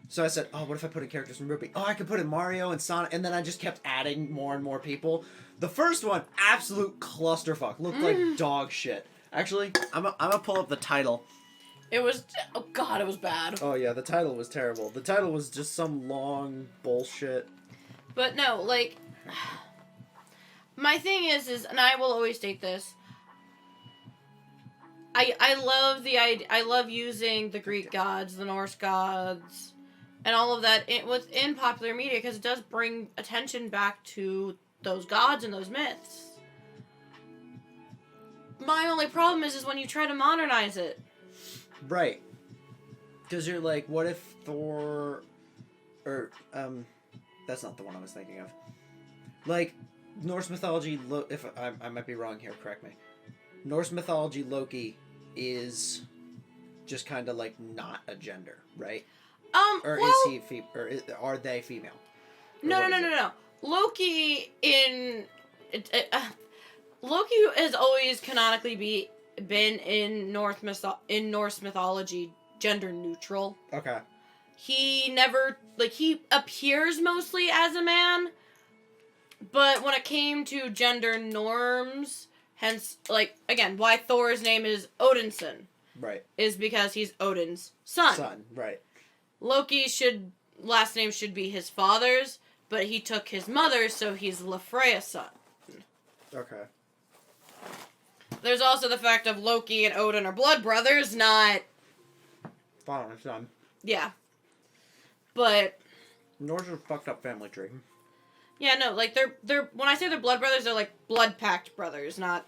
So I said, what if I put in characters from RWBY? I could put in Mario and Sonic, and then I just kept adding more and more people. The first one, absolute clusterfuck. Looked like dog shit. Actually, I'm gonna pull up the title. It was, oh god, it was bad. Oh yeah, the title was terrible. The title was just some long bullshit. But no, my thing is, and I will always state this, I love using the Greek gods, the Norse gods, and all of that within popular media because it does bring attention back to those gods and those myths. My only problem is when you try to modernize it. Right. Because you're like, what if Thor... Or, that's not the one I was thinking of. Norse mythology... If I might be wrong here, correct me. Norse mythology Loki is just kind of not a gender, right? Or is he are they female? No. Loki Loki has always canonically been in Norse mythology gender neutral. Okay. He never he appears mostly as a man, but when it came to gender norms, hence again why Thor's name is Odinson. Right. Is because he's Odin's son. Son, right. Loki's last name should be his father's, but he took his mother's, so he's Lefreya's son. Okay. There's also the fact of Loki and Odin are blood brothers, not... Father and son. Yeah. But... Norse is a fucked up family tree. Yeah, no, they're when I say they're blood brothers, they're blood pact brothers, not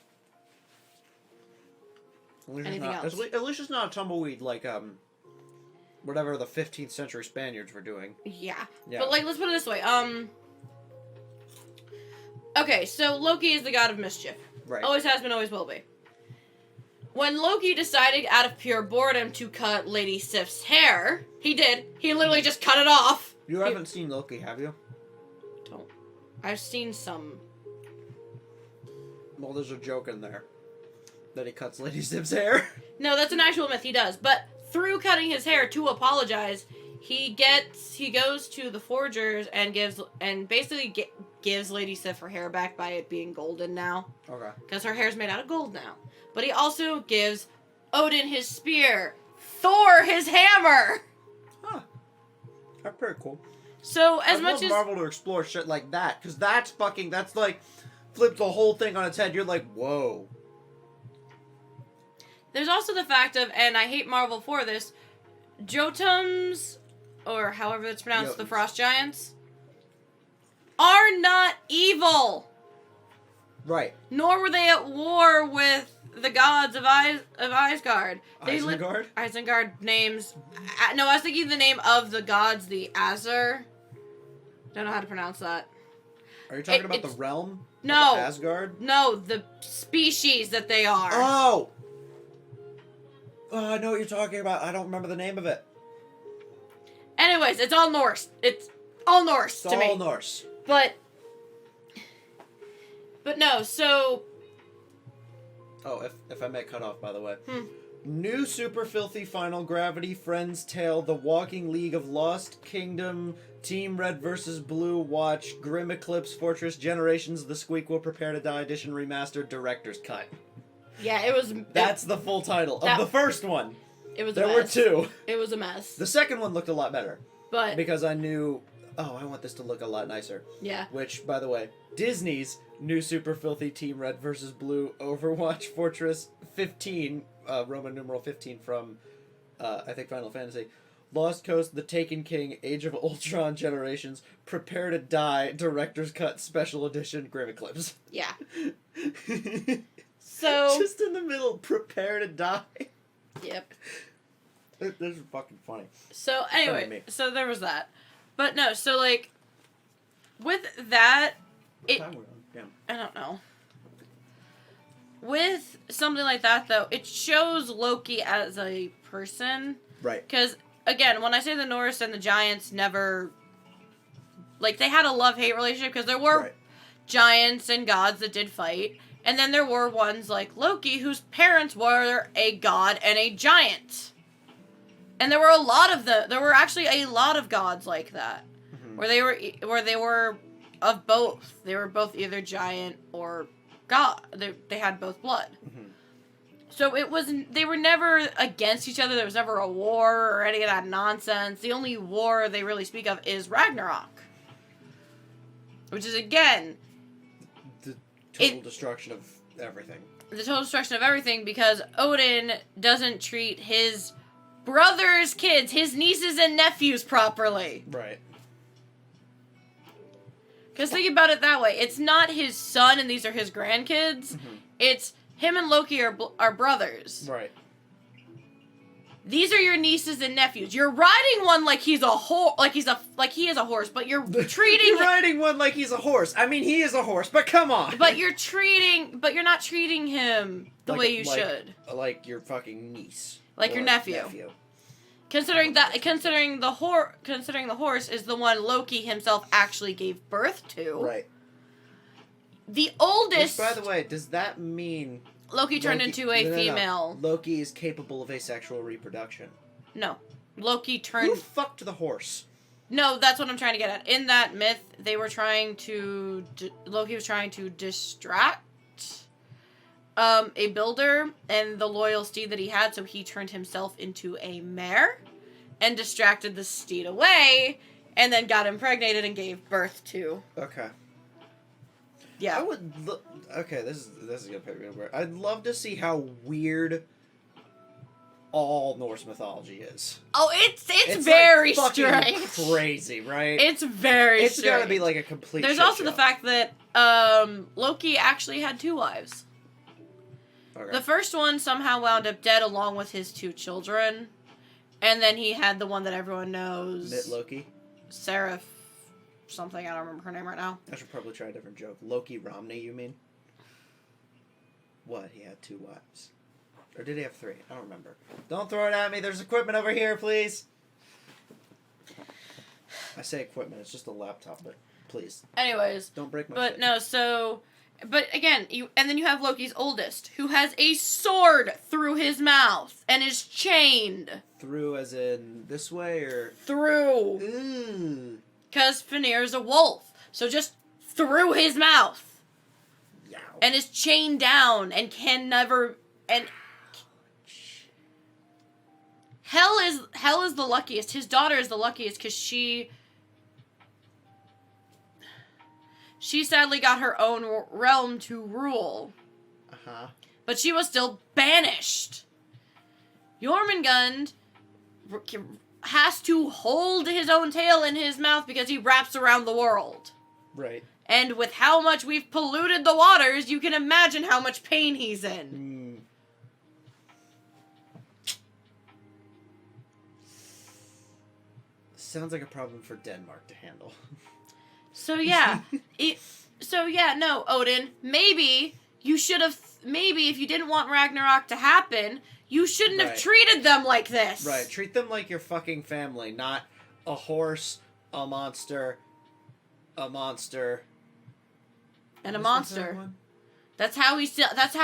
anything else. At least it's not a tumbleweed like whatever the 15th century Spaniards were doing. Yeah. Yeah. But like, let's put it this way. Okay, so Loki is the god of mischief. Right. Always has been, always will be. When Loki decided out of pure boredom to cut Lady Sif's hair, he did. He literally just cut it off. You haven't seen Loki, have you? Don't. I've seen some. Well, there's a joke in there that he cuts Lady Sif's hair. No, that's an actual myth. He does, but through cutting his hair to apologize, he goes to the forgers and basically gives Lady Sif her hair back by it being golden now. Okay. Because her hair's made out of gold now. But he also gives Odin his spear, Thor his hammer. Huh. That's pretty cool. So I'd love Marvel to explore shit like that, because that's like flips the whole thing on its head. You're like, whoa. There's also the fact of, and I hate Marvel for this, Jotuns, or however it's pronounced, the Frost Giants, are not evil. Right. Nor were they at war with the gods of Isgard. Isengard? Isengard names. No, I was thinking the name of the gods, the Azur. Don't know how to pronounce that. Are you talking about the realm? No. Asgard? No, the species that they are. Oh! I know what you're talking about. I don't remember the name of it. Anyways, it's all Norse. It's all Norse to me. It's all Norse. But no, so... Oh, if I may cut off, by the way. New super filthy Final Gravity, Friends Tale, The Walking League of Lost Kingdom, Team Red vs. Blue, Watch, Grim Eclipse, Fortress, Generations, The Squeak Will Prepare to Die Edition Remastered, Director's Cut. Yeah, it was... That's the full title of the first one. It was a mess. There were two. It was a mess. The second one looked a lot better. But... Because I knew, I want this to look a lot nicer. Yeah. Which, by the way, Disney's new super filthy Team Red vs. Blue, Overwatch, Fortress 15, Roman numeral 15 from, I think, Final Fantasy. Lost Coast, The Taken King, Age of Ultron, Generations, Prepare to Die, Director's Cut, Special Edition, Grim Eclipse. Yeah. So... Just in the middle, Prepare to Die. Yep. This is fucking funny. So, anyway, so there was that. But no, so, like, with that, what time are we on? Yeah. I don't know. With something like that, though, it shows Loki as a person. Right. Because, again, when I say the Norse and the Giants never... Like, they had a love-hate relationship, because there were giants and gods that did fight. And then there were ones like Loki, whose parents were a god and a giant. And there were a lot of there were actually a lot of gods like that. Mm-hmm. Where they were of both. They were both either giant or god. They had both blood. Mm-hmm. So they were never against each other. There was never a war or any of that nonsense. The only war they really speak of is Ragnarok. Which is, again... Total destruction of everything. The total destruction of everything, because Odin doesn't treat his brother's kids, his nieces and nephews, properly. Right. Because think about it that way. It's not his son and these are his grandkids. Mm-hmm. It's him and Loki are brothers. Right. These are your nieces and nephews. You're riding one like he's a horse, like he is a horse, but you're treating... You're riding one like he's a horse. I mean, he is a horse, but come on. But you're not treating him the way you should. Like your fucking niece. Like your nephew. Considering the horse is the one Loki himself actually gave birth to. Right. The oldest... Which, by the way, does that mean... Loki turned into a female. No. Loki is capable of asexual reproduction. No. Loki turned... Who fucked the horse? No, that's what I'm trying to get at. In that myth, Loki was trying to distract a builder and the loyal steed that he had, so he turned himself into a mare and distracted the steed away, and then got impregnated and gave birth to... Okay. Yeah. I would okay, this is gonna pick me up. I'd love to see how weird all Norse mythology is. Oh, it's very like strange. Crazy, right? It's very strange. It's gotta be like a complete There's shit also show. the fact that Loki actually had 2 wives. Okay. The first one somehow wound up dead along with his 2 children. And then he had the one that everyone knows. Knit Loki. Seraph something. I don't remember her name right now. I should probably try a different joke. Loki Romney, you mean? What? He had 2 wives. Or did he have 3? I don't remember. Don't throw it at me. There's equipment over here, please. I say equipment. It's just a laptop, but please. Anyways. Don't break my But shit. no, so... But again, and then you have Loki's oldest, who has a sword through his mouth and is chained. Through as in this way, or... Through. Because Fenrir's a wolf. So just through his mouth. Yow. And is chained down and can never... And... Hel is the luckiest. His daughter is the luckiest because she sadly got her own realm to rule. Uh-huh. But she was still banished. Jormungand has to hold his own tail in his mouth because he wraps around the world. Right. And with how much we've polluted the waters, you can imagine how much pain he's in. Sounds like a problem for Denmark to handle. So yeah, no, Odin, maybe you should have, if you didn't want Ragnarok to happen, you shouldn't have treated them like this. Right, treat them like your fucking family, not a horse, a monster, and a monster. That's how he saw, that's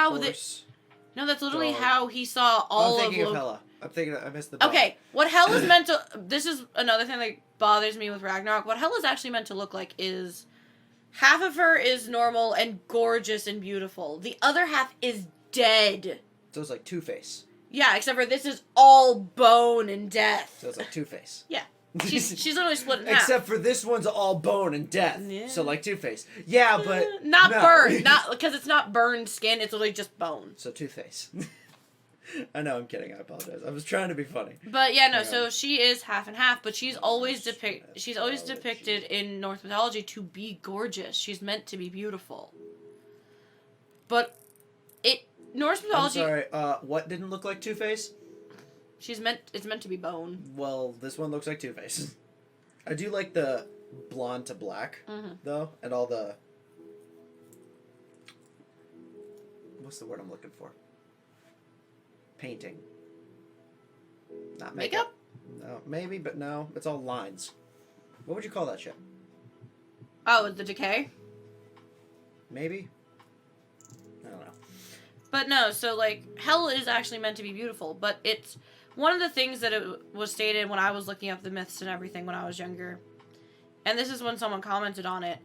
literally dog. how he saw all I'm thinking of of Loki. Hela. I'm thinking I missed the dog. Okay, what Hel is meant to... This is another thing that bothers me with Ragnarok. What Hel is actually meant to look like is... Half of her is normal and gorgeous and beautiful. The other half is dead. So it's like Two-Face. Yeah, except for this is all bone and death. So it's like Two-Face. Yeah. She's literally split in half. Except for this one's all bone and death. Yeah. So like Two-Face. Yeah, but... Not no. burned. Not because it's not burned skin. It's literally just bone. So Two-Face. I know, I'm kidding. I apologize. I was trying to be funny. But yeah, no. Hang So on. she is half and half, but she's always depicted in Norse mythology to be gorgeous. She's meant to be beautiful. But Norse mythology. I'm sorry. What didn't look like Two-Face? It's meant to be bone. Well, this one looks like Two-Face. I do like the blonde to black, though, and all the... What's the word I'm looking for? Painting. Not makeup? No, maybe, but no. It's all lines. What would you call that shit? Oh, the decay? Maybe? I don't know. But no, so like, Hel is actually meant to be beautiful, but it's one of the things that it was stated when I was looking up the myths and everything when I was younger. And this is when someone commented on it.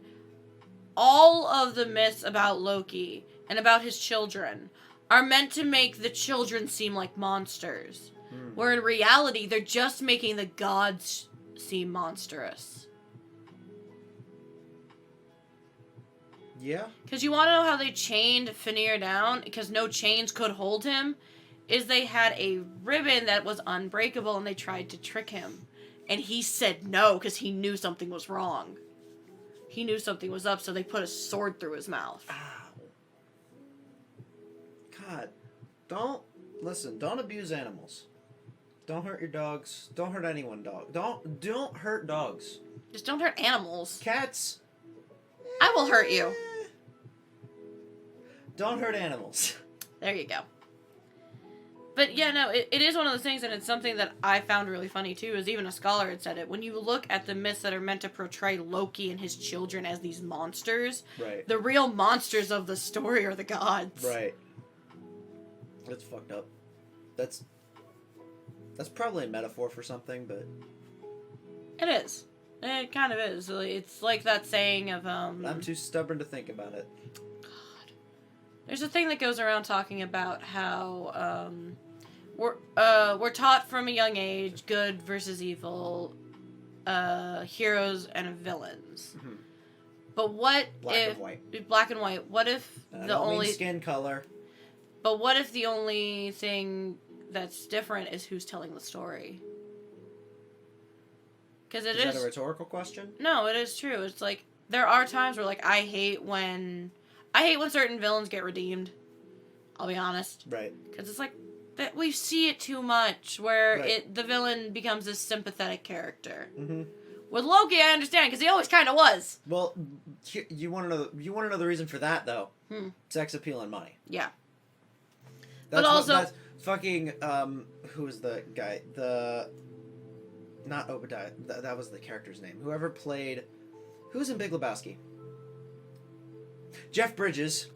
All of the myths about Loki and about his children are meant to make the children seem like monsters. Where in reality, they're just making the gods seem monstrous. Yeah? Because you want to know how they chained Fenrir down? Because no chains could hold him. Is they had a ribbon that was unbreakable and they tried to trick him. And he said no because he knew something was wrong. He knew something was up, so they put a sword through his mouth. Ow. God. Don't abuse animals. Don't hurt your dogs. Don't hurt anyone, dog. Don't hurt dogs. Just don't hurt animals. Cats. I will hurt you. Don't hurt animals. There you go. But yeah, no, it is one of those things, and it's something that I found really funny too, is even a scholar had said it. When you look at the myths that are meant to portray Loki and his children as these monsters, Right. the real monsters of the story are the gods. Right. That's fucked up. That's probably a metaphor for something, but... It is. It kind of is. It's like that saying of, I'm too stubborn to think about it. God. There's a thing that goes around talking about how, we're taught from a young age, good versus evil, heroes and villains. Mm-hmm. But what Black if... and white. Black and white. What if And I the don't only... mean skin color. But what if the only thing that's different is who's telling the story? Because Is that a rhetorical question? No, it is true. It's like, there are times where, like, I hate when certain villains get redeemed. I'll be honest. Right. Because it's like, that we see it too much, where Right. the villain becomes a sympathetic character. Mm-hmm. With Loki, I understand, because he always kind of was. Well, you want to know the reason for that though? Sex appeal and money. Yeah. That's But also, that's fucking who was the guy? Not Obadiah. That was the character's name. Whoever played, who was in Big Lebowski? Jeff Bridges.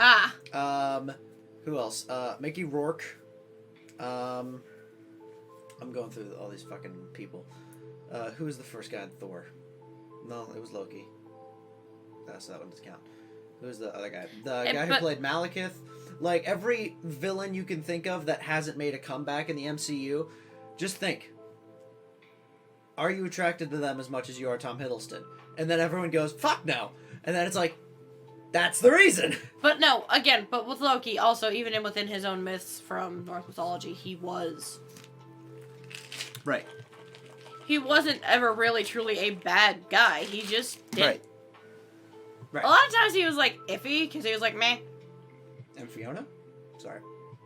Who else? Mickey Rourke. I'm going through all these fucking people. Who was the first guy in Thor? No, it was Loki. So that one doesn't count. Who was the other guy? The guy who played Malekith. Like, every villain you can think of that hasn't made a comeback in the MCU, just think. Are you attracted to them as much as you are Tom Hiddleston? And then everyone goes, fuck no! And then it's like, that's the reason! But no, again, but with Loki, also, even within his own myths from Norse mythology, he was... Right. He wasn't ever really, truly a bad guy. He just didn't. Right. A lot of times he was, like, iffy, because he was like, meh. And Fiona? Sorry.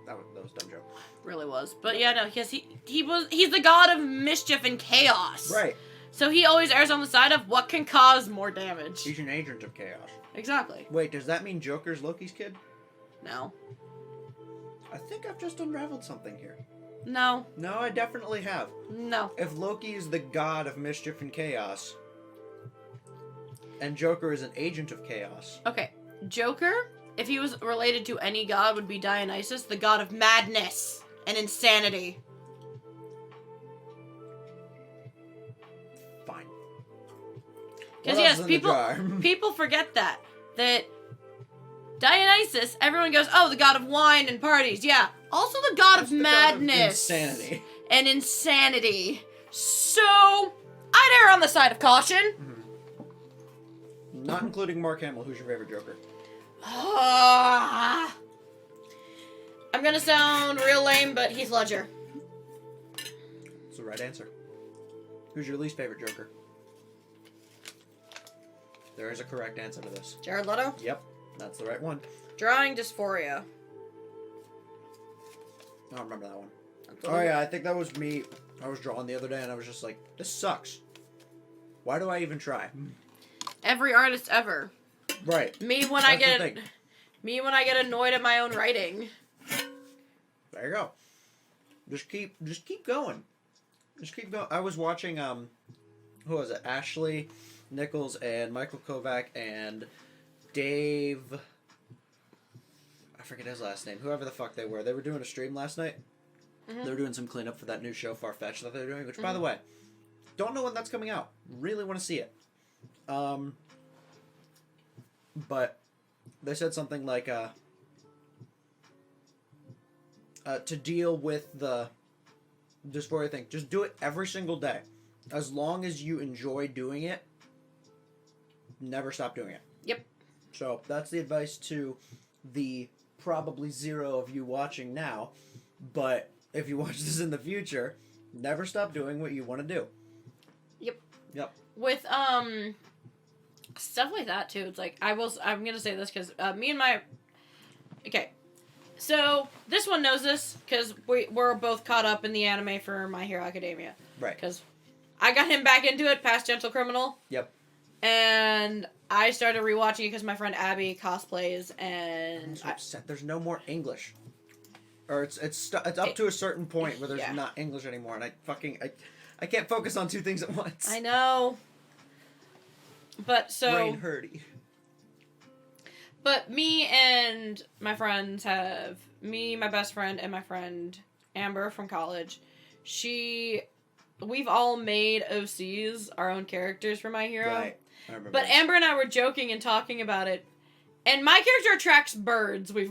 That was a dumb joke. Really was. But yeah, no, because he's the god of mischief and chaos. Right. So he always errs on the side of what can cause more damage. He's an agent of chaos. Exactly. Wait, does that mean Joker's Loki's kid? No. I think I've just unraveled something here. No. No, I definitely have. No. If Loki is the god of mischief and chaos, and Joker is an agent of chaos. Okay. Joker, if he was related to any god, would be Dionysus, the god of madness and insanity. Fine. Because yes, people forget that Dionysus, everyone goes, oh, the god of wine and parties. Yeah. Also the god of madness. Insanity. And insanity. So, I'd err on the side of caution. Mm-hmm. Not including Mark Hamill. Who's your favorite Joker? I'm gonna sound real lame, but Heath Ledger. That's the right answer. Who's your least favorite Joker? There is a correct answer to this. Jared Leto? Yep, that's the right one. Drawing dysphoria. I don't remember that one. Oh yeah, I think that was me. I was drawing the other day and I was just like, this sucks. Why do I even try? Every artist ever. Right. Me when I get annoyed at my own writing. There you go. Just keep going. Just keep going. I was watching who was it? Ashley Nichols and Michael Kovac and Dave, I forget his last name. Whoever the fuck they were. They were doing a stream last night. Mm-hmm. They were doing some cleanup for that new show Farfetch that they're doing, which by the way, don't know when that's coming out. Really want to see it. But they said something like to deal with the dysphoria thing, just do it every single day. As long as you enjoy doing it, never stop doing it. Yep. So that's the advice to the probably zero of you watching now. But if you watch this in the future, never stop doing what you want to do. Yep. Yep. With stuff like that too. It's like I'm gonna say this because so this one knows this because we're both caught up in the anime for My Hero Academia. Right. Because I got him back into it past Gentle Criminal. Yep. And I started rewatching it because my friend Abby cosplays, and I'm so upset. There's no more English, or it's up to a certain point where there's not English anymore, and I can't focus on two things at once. I know. But so brain hurty. But me and my friends my best friend, and my friend Amber from college. We've all made OCs, our own characters for My Hero. Right. I remember. But Amber and I were joking and talking about it. And my character attracts birds, we've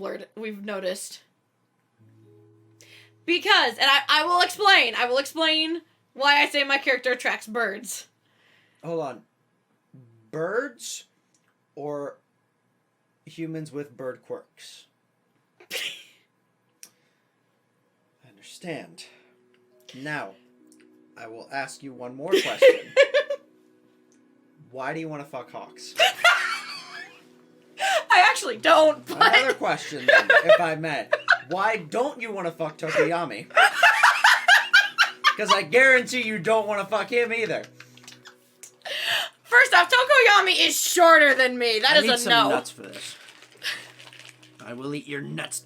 noticed. Because, and I will explain why I say my character attracts birds. Hold on. Birds or humans with bird quirks? I understand. Now, I will ask you one more question. Why do you want to fuck hawks? I actually don't, but... Another question, then, if I may. Why don't you want to fuck Tokoyami? Because I guarantee you don't want to fuck him either. First off, Tokoyami is shorter than me. That is I need a some no. nuts for this. I will eat your nuts.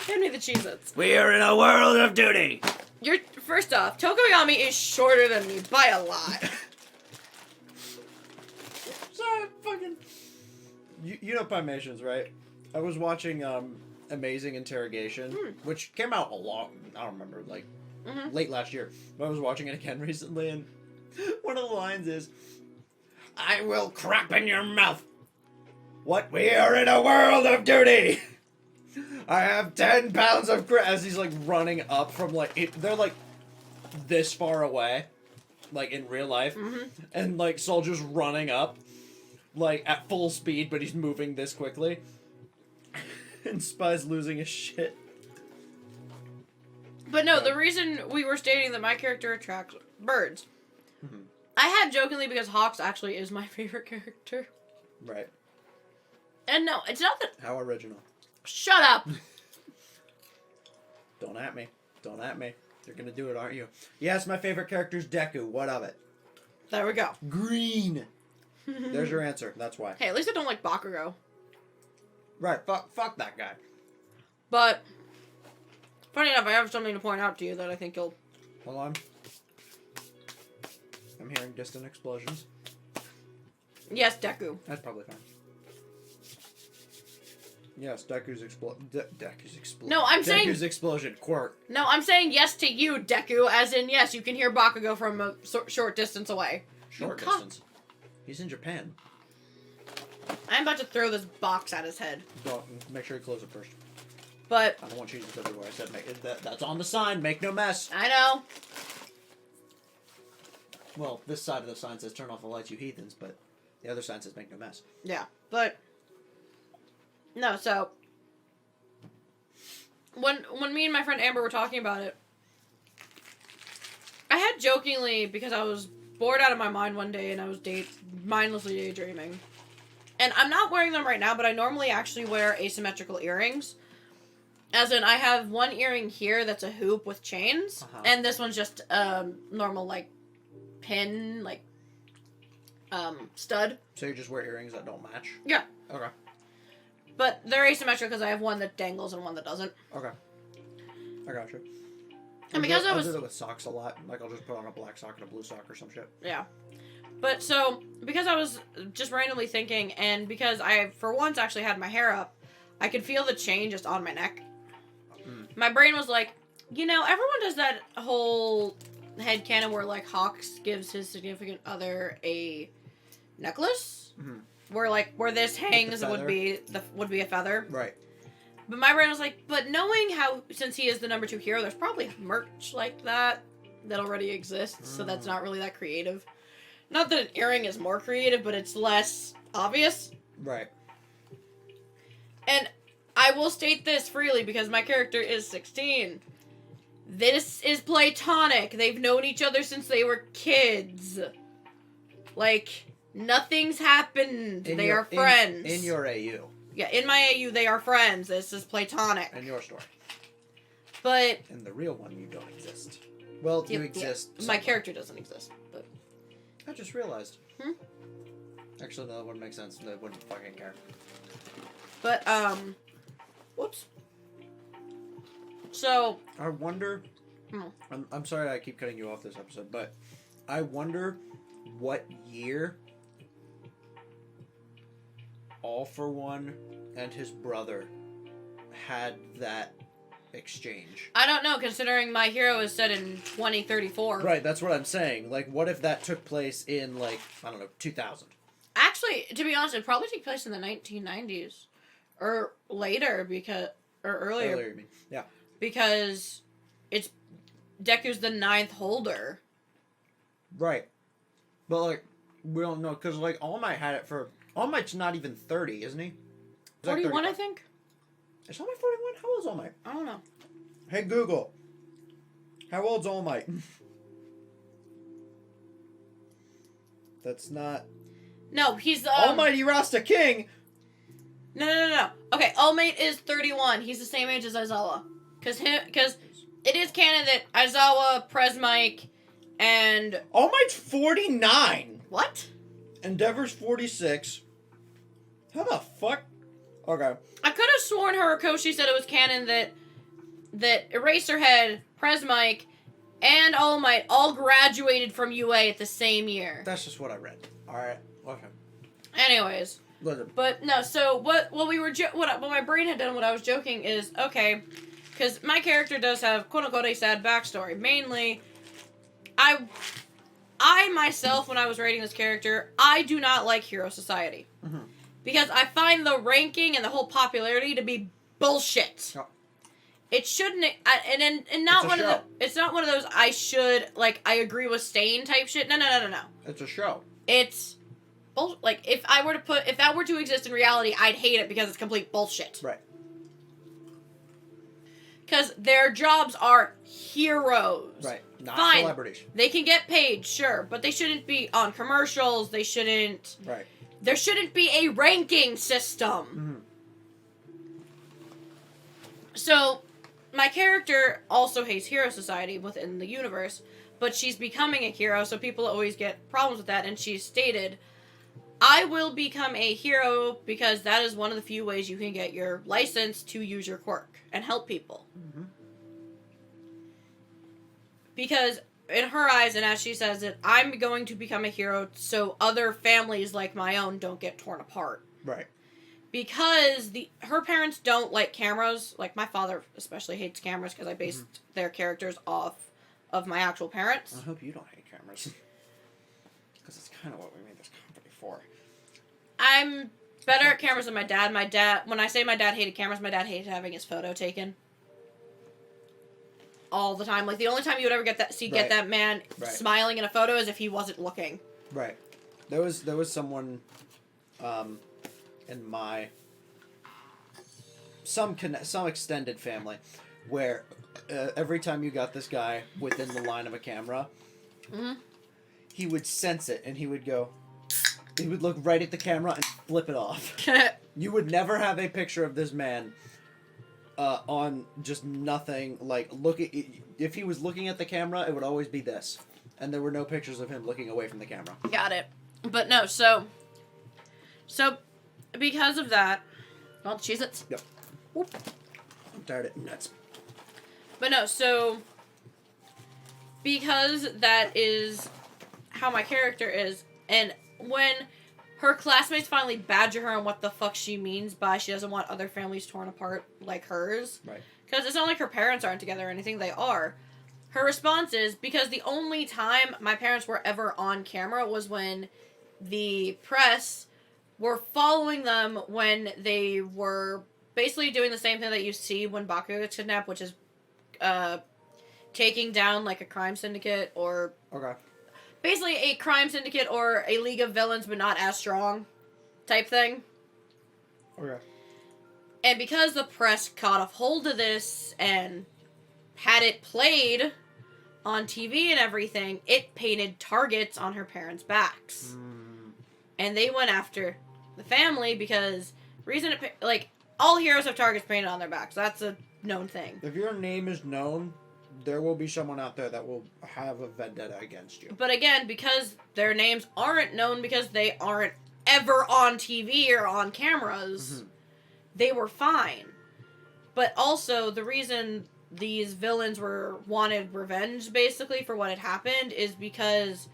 Hand me the Cheez-Its. We are in a world of duty. First off, Tokoyami is shorter than me by a lot. Sorry, fucking... You know Pymations, right? I was watching Amazing Interrogation, which came out I don't remember, like, late last year. But I was watching it again recently, and one of the lines is, I will crap in your mouth. What? We are in a world of duty. I have 10 pounds of crap. As he's, like, running up from, like, they're, like, this far away, like, in real life. And, like, soldiers running up, like, at full speed, but he's moving this quickly. And Spy's losing his shit. But no, the reason we were stating that my character attracts birds, I had jokingly because Hawks actually is my favorite character. Right. And no, it's not that... How original. Shut up! Don't at me. Don't at me. You're gonna do it, aren't you? Yes, my favorite character's Deku. What of it? There we go. Green. There's your answer. That's why. Hey, at least I don't like Bakugo. Right. Fuck that guy. But, funny enough, I have something to point out to you that I think you'll... Hold on. I'm hearing distant explosions. Yes, Deku. That's probably fine. Yes, Deku's explosion. No, I'm saying... Deku's explosion. Quirk. No, I'm saying yes to you, Deku, as in, yes, you can hear Bakugo from a short distance away. Short distance. He's in Japan. I'm about to throw this box at his head. Don't, make sure you close it first. But... I don't want cheese everywhere. I said that's on the sign. Make no mess. I know. Well, this side of the sign says turn off the lights, you heathens, but the other sign says make no mess. Yeah, but... No, so... When me and my friend Amber were talking about it, I had jokingly, because I was bored out of my mind one day and I was mindlessly daydreaming. And I'm not wearing them right now, but I normally actually wear asymmetrical earrings. As in, I have one earring here that's a hoop with chains, and this one's just normal, like, pin, like, stud. So you just wear earrings that don't match? Yeah. Okay. But they're asymmetrical because I have one that dangles and one that doesn't. Okay. I gotcha. And because I do that with socks a lot. Like, I'll just put on a black sock and a blue sock or some shit. Yeah. But so, because I was just randomly thinking, and because I, for once, actually had my hair up, I could feel the chain just on my neck. My brain was like, you know, everyone does that whole headcanon where, like, Hawks gives his significant other a necklace, where this hangs would be a feather. Right. But my brain was like, but knowing how, since he is the number 2 hero, there's probably merch like that already exists, so that's not really that creative. Not that an earring is more creative, but it's less obvious. Right. And I will state this freely because my character is 16. This is platonic. They've known each other since they were kids. Like, nothing's happened. They are friends. In your AU. Yeah, in my AU, they are friends. This is platonic. In your story. But... In the real one, you don't exist. Well, you exist. Yeah. My character doesn't exist, but... I just realized. Actually, no, that wouldn't make sense. They wouldn't fucking care. But, whoops. So... I wonder... I'm sorry I keep cutting you off this episode, but I wonder what year All For One and his brother had that exchange. I don't know, considering my hero is set in 2034. Right, that's what I'm saying. Like, what if that took place in, like, I don't know, 2000? Actually, to be honest, it'd probably take place in the 1990s. Or later, or earlier. Earlier, you mean. Yeah. Because it's... Deku's the 9th holder. Right. But, like, we don't know, because, like, All Might had it for... All Might's not even 30, isn't he? 41, I think? Is All Might 41? How old's All Might? I don't know. Hey, Google. How old's All Might? That's not... No, he's... Almighty Rasta King! No. Okay, All Might is 31. He's the same age as Aizawa. Because it is canon that Aizawa, Presmike, and... All Might's 49! What? Endeavor's 46. How the fuck? Okay. I could have sworn Horikoshi said it was canon that Eraserhead, Presmike, and All Might all graduated from UA at the same year. That's just what I read. Alright. Okay. Anyways. Listen. But no, so what we were what my brain had done, what I was joking is, okay, because my character does have quote unquote a sad backstory. Mainly, I myself, when I was writing this character, I do not like Hero Society. Mm-hmm. Because I find the ranking and the whole popularity to be bullshit. Oh. It shouldn't, and not one of the. It's not one of those I should I agree with Stain type shit. No. It's a show. It's like if that were to exist in reality, I'd hate it because it's complete bullshit. Right. Because their jobs are heroes. Right. Not Fine. Celebrities. They can get paid, sure, but they shouldn't be on commercials. They shouldn't. Right. There shouldn't be a ranking system. Mm-hmm. So, my character also hates Hero Society within the universe, but she's becoming a hero, so people always get problems with that, and she's stated, I will become a hero because that is one of the few ways you can get your license to use your quirk and help people. Mm-hmm. Because in her eyes, and as she says it, I'm going to become a hero so other families like my own don't get torn apart. Right. Because her parents don't like cameras. Like, my father especially hates cameras because I based their characters off of my actual parents. I hope you don't hate cameras. Because it's kind of what we made this company for. I'm better at cameras than my dad. When I say my dad hated cameras, my dad hated having his photo taken. All the time. Like, the only time you would ever get that man smiling in a photo is if he wasn't looking. Right. There was someone in my some extended family where every time you got this guy within the line of a camera, he would sense it and he would look right at the camera and flip it off. You would never have a picture of this man on just nothing. Like, if he was looking at the camera, it would always be this, and there were no pictures of him looking away from the camera. Got it. But no, so because of that, well, Cheez-Its. Yep. Whoop. I'm tired of nuts. But no, so because that is how my character is, and when her classmates finally badger her on what the fuck she means by she doesn't want other families torn apart like hers. Right. Because it's not like her parents aren't together or anything, they are. Her response is, because the only time my parents were ever on camera was when the press were following them when they were basically doing the same thing that you see when Bakugo gets kidnapped, which is taking down, like, a crime syndicate or... Okay. Basically a crime syndicate or a league of villains but not as strong type thing. Okay. And because the press caught a hold of this and had it played on TV and everything, it painted targets on her parents' backs. And they went after the family because all heroes have targets painted on their backs. That's a known thing. If your name is known, there will be someone out there that will have a vendetta against you. But again, because their names aren't known, because they aren't ever on TV or on cameras, they were fine. But also, the reason these villains wanted revenge, basically, for what had happened is because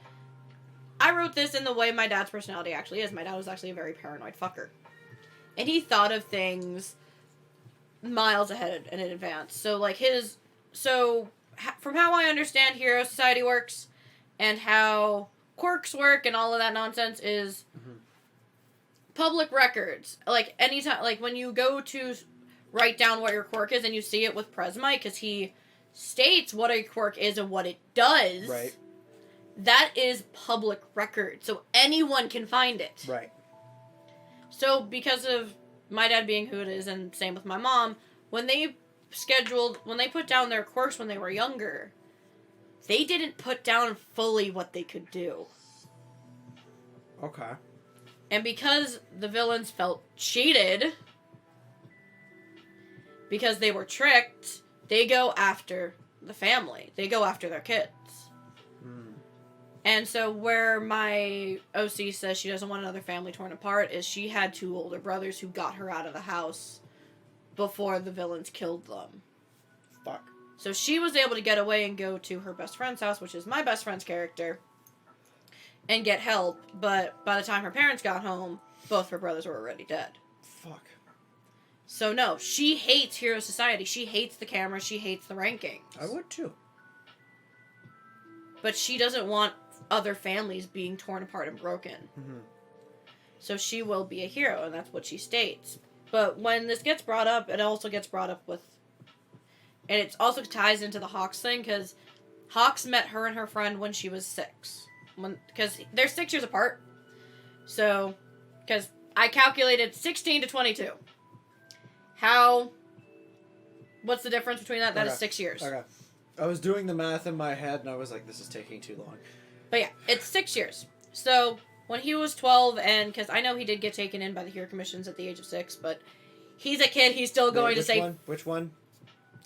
I wrote this in the way my dad's personality actually is. My dad was actually a very paranoid fucker. And he thought of things miles ahead and in advance. So, from how I understand Hero Society works, and how quirks work and all of that nonsense is public records. Like, anytime, like, when you go to write down what your quirk is and you see it with Presmite, because he states what a quirk is and what it does. Right. That is public record, so anyone can find it. Right. So, because of my dad being who it is, and same with my mom, when they put down their quirks when they were younger, they didn't put down fully what they could do. Okay. And because the villains felt cheated, because they were tricked they go after the family. They go after their kids. And so where my OC says she doesn't want another family torn apart is she had 2 older brothers who got her out of the house before the villains killed them. Fuck. So she was able to get away and go to her best friend's house, which is my best friend's character, and get help. But by the time her parents got home, both her brothers were already dead. Fuck. So no, she hates Hero Society. She hates the camera. She hates the rankings. I would too. But she doesn't want other families being torn apart and broken. Mm-hmm. So she will be a hero, and that's what she states. But when this gets brought up, it also gets brought up with... And it also ties into the Hawks thing, because Hawks met her and her friend when she was 6. Because they're 6 years apart. So, because I calculated 16 to 22. What's the difference between that? That is 6 years. Okay. I was doing the math in my head, and I was like, this is taking too long. But yeah, it's 6 years. So, when he was 12, and because I know he did get taken in by the Hero Commissions at the age of 6, but he's a kid, he's still going to say... Which one?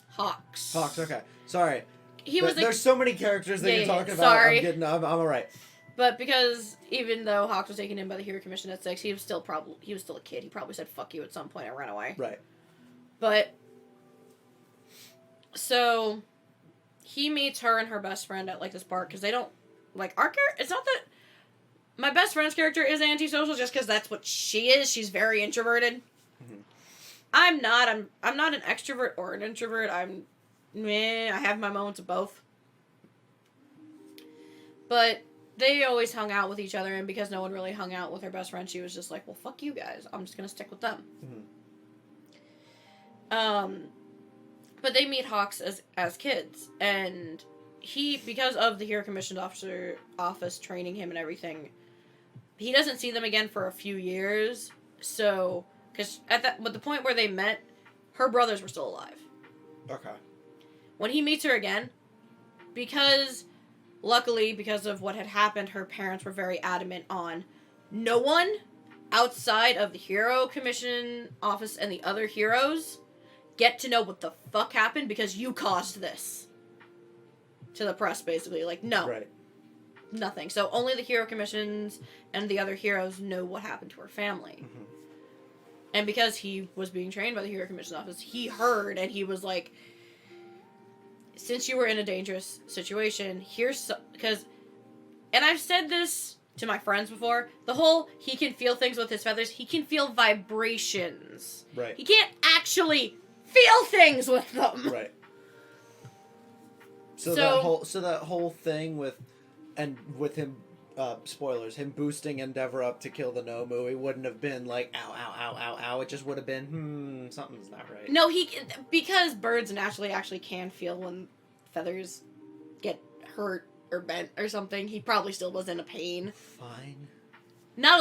Hawks. Hawks, okay. Sorry. There's so many characters that you're talking about. Sorry. I'm alright. But because even though Hawks was taken in by the Hero Commission at 6, he was still a kid. He probably said fuck you at some point and ran away. Right. But, so, he meets her and her best friend at, like, this park, because they don't, like, our character, it's not that, my best friend's character is antisocial just because that's what she is. She's very introverted. Mm-hmm. I'm not an extrovert or an introvert. I have my moments of both. But they always hung out with each other, and because no one really hung out with her best friend, she was just like, well, fuck you guys. I'm just going to stick with them. Mm-hmm. But they meet Hawks as kids, and he, because of the Hero Commissioned office training him and everything, he doesn't see them again for a few years. So, because at the point where they met, her brothers were still alive. Okay. When he meets her again, luckily, because of what had happened, her parents were very adamant on no one outside of the Hero Commission office and the other heroes get to know what the fuck happened because you caused this. To the press, basically. Like, no. Right. Nothing. So only the Hero Commissions and the other heroes know what happened to her family. Mm-hmm. And because he was being trained by the Hero Commission office, he heard, and he was like, since you were in a dangerous situation, because, and I've said this to my friends before, he can feel things with his feathers, he can feel vibrations. Right. He can't actually feel things with them. Right. So that whole thing with him, spoilers, him boosting Endeavor up to kill the Nomu, it wouldn't have been like, ow, ow, ow, ow, ow. It just would have been, something's not right. No, because birds naturally actually can feel when feathers get hurt or bent or something. He probably still was in a pain. Fine. Not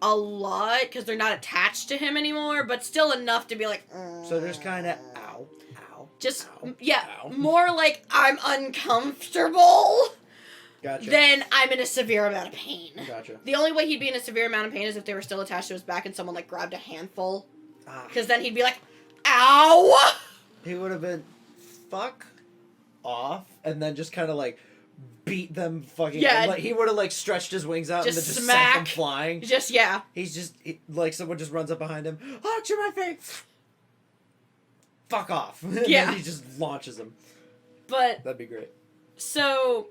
a lot, because they're not attached to him anymore, but still enough to be like... So there's kind of, ow, ow, just, ow, yeah, ow. more like I'm uncomfortable. Gotcha. Then I'm in a severe amount of pain. Gotcha. The only way he'd be in a severe amount of pain is if they were still attached to his back and someone, like, grabbed a handful. Because then he'd be like, ow! He would have been, fuck off, and then just kind of, like, beat them fucking... Yeah. Like, he would have, like, stretched his wings out and then just smack. sent them flying. Just, yeah. Like, someone just runs up behind him, oh, you're my face! Fuck off. And Yeah. then he just launches him. But... That'd be great. So...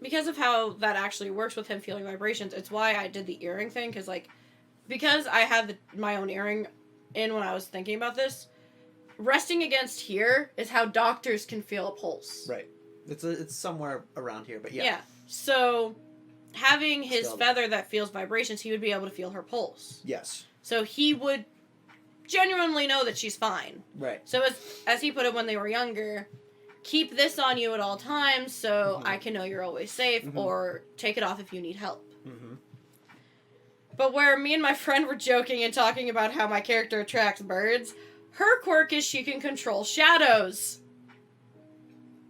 Because of how that actually works with him feeling vibrations, it's why I did the earring thing, because I had my own earring in when I was thinking about this, resting against here is how doctors can feel a pulse. Right. It's somewhere around here, but yeah. Yeah. So, having his feather that feels vibrations, he would be able to feel her pulse. Yes. So he would genuinely know that she's fine. Right. So as he put it when they were younger... Keep this on you at all times so I can know you're always safe, or take it off if you need help. Mm-hmm. But where me and my friend were joking and talking about how my character attracts birds, her quirk is she can control shadows.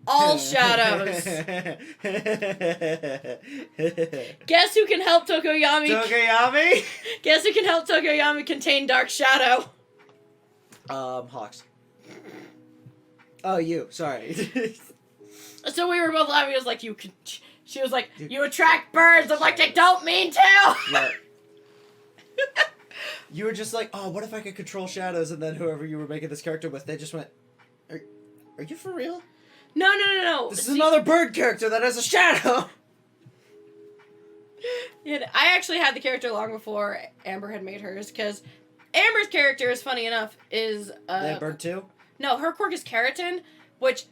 All shadows. Guess who can help Tokoyami? Guess who can help Tokoyami contain Dark Shadow? Hawks. Oh, you. Sorry. So we were both laughing. It was like, she was like, you attract birds. I'm like, they don't mean to. Yeah. You were just like, oh, what if I could control shadows? And then whoever you were making this character with, they just went, are you for real? No. This is another bird character that has a shadow. Yeah, I actually had the character long before Amber had made hers, because Amber's character is funny enough, is... bird too? No, her quirk is keratin, which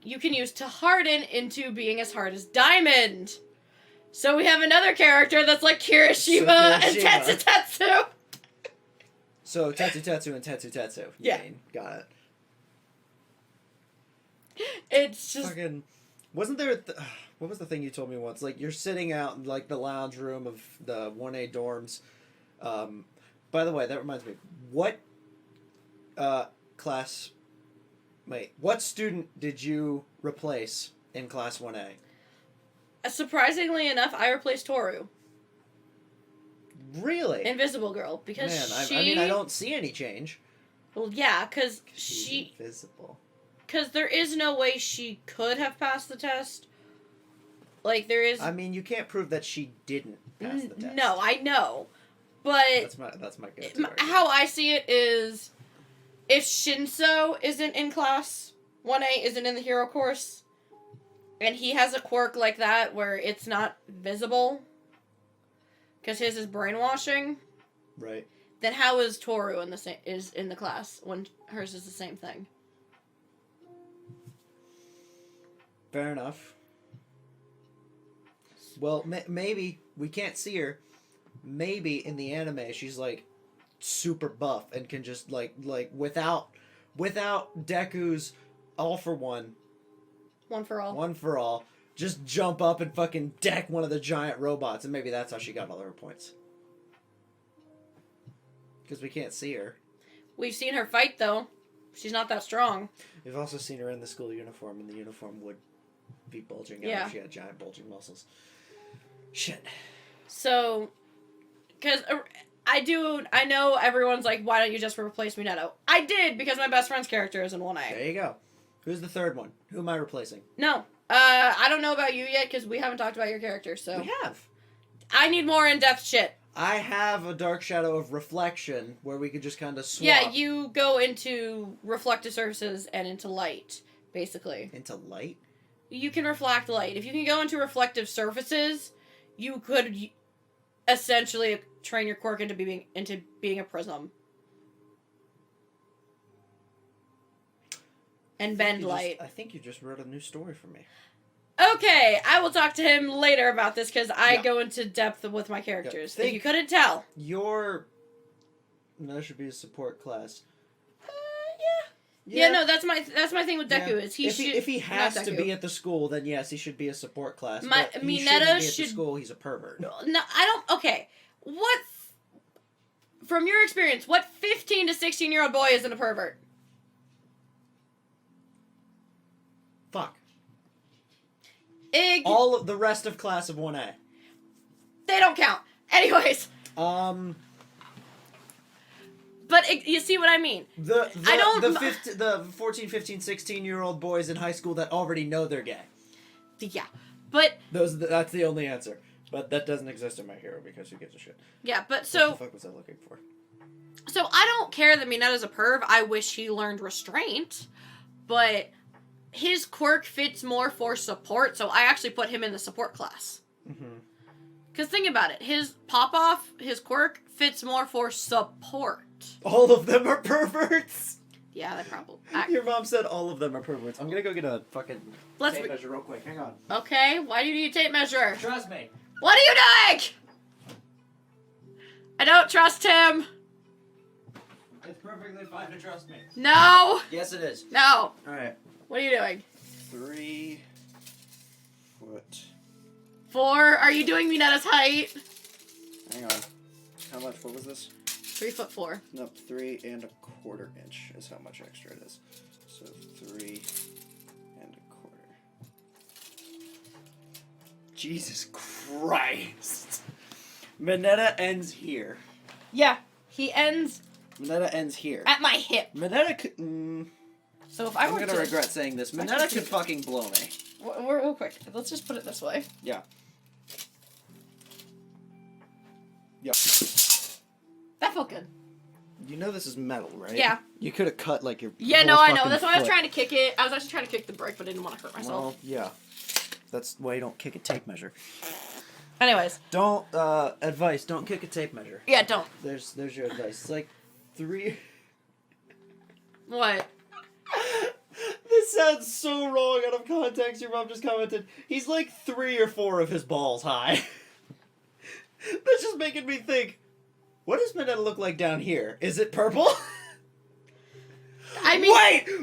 you can use to harden into being as hard as diamond. So we have another character that's like Kirishima and Tetsu. So Tetsu and Tetsu. Yeah. Got it. It's just... Fucking... Wasn't there... what was the thing you told me once? Like, you're sitting out in, like, the lounge room of the 1A dorms. By the way, that reminds me. What class... Wait, what student did you replace in Class 1A? Surprisingly enough, I replaced Toru. Really? Invisible Girl, because I mean, I don't see any change. Well, yeah, because She's invisible. Because there is no way she could have passed the test. Like, there is... I mean, you can't prove that she didn't pass the test. No, I know. But... That's my go-to argument. How I see it is... If Shinso isn't in Class 1A, isn't in the hero course, and he has a quirk like that where it's not visible, because his is brainwashing, right? Then how is Toru is in the class when hers is the same thing? Fair enough. Well, maybe we can't see her. Maybe in the anime she's like super buff and can just like without Deku's all for one for all just jump up and fucking deck one of the giant robots, and maybe that's how she got all her points, because we can't see her. We've seen her fight though. She's not that strong. We've also seen her in the school uniform, and the uniform would be bulging out if she had giant bulging muscles. Shit. So because I know everyone's like, why don't you just replace Minato? I did, because my best friend's character is in 1A. There you go. Who's the third one? Who am I replacing? No. I don't know about you yet, because we haven't talked about your character, so... We have. I need more in-depth shit. I have a Dark Shadow of Reflection, where we could just kind of swap. Yeah, you go into reflective surfaces and into light, basically. Into light? You can reflect light. If you can go into reflective surfaces, you could essentially train your quirk into being a prism. And bend light. I think you just wrote a new story for me. Okay, I will talk to him later about this, because I go into depth with my characters. If you couldn't tell. That should be a support class. Yeah, no, that's my thing with Deku, is if he has to be at the school, then yes, he should be a support class. But he Mineta shouldn't be at the school, he's a pervert. No, I don't... Okay, what... From your experience, what 15 to 16-year-old boy isn't a pervert? Fuck. All of the rest of class of 1A. They don't count. Anyways. But you see what I mean? The 14, 15, 16-year-old boys in high school that already know they're gay. Yeah, but... That's the only answer. But that doesn't exist in My Hero, because who gives a shit? Yeah, but so... What the fuck was I looking for? So I don't care that Mineta's a perv. I wish he learned restraint. But his quirk fits more for support, so I actually put him in the support class. Mm-hmm. Because think about it. His pop-off, his quirk, fits more for support. All of them are perverts? Yeah, they probably... Your mom said all of them are perverts. I'm gonna go get a fucking tape measure real quick. Hang on. Okay, why do you need a tape measure? Trust me. What are you doing? I don't trust him. It's perfectly fine to trust me. No. Yes, it is. No. Alright. What are you doing? 3 foot. 4. Are you doing Mineta's height? Hang on. How much? What was this? 3'4". Nope, 3 1/4 inch is how much extra it is. So 3 1/4. Jesus Christ! Mineta ends here. Yeah, he ends. Mineta ends here. At my hip. Mineta could. So if I I'm were gonna to... regret saying this. Minetta could fucking blow me. We're real quick. Let's just put it this way. Yeah. Yep. That felt good. You know this is metal, right? Yeah. You could have cut like your. Yeah, whole no, I know. fucking That's why I was foot. trying to kick it. I was actually trying to kick the brick, but I didn't want to hurt myself. Well, yeah. That's why you don't kick a tape measure. Anyways. Don't advice. Don't kick a tape measure. Yeah, don't. There's your advice. It's like 3. What? This sounds so wrong out of context. Your mom just commented. He's like 3 or 4 of his balls high. That's just making me think. What does Minetta look like down here? Is it purple? I mean...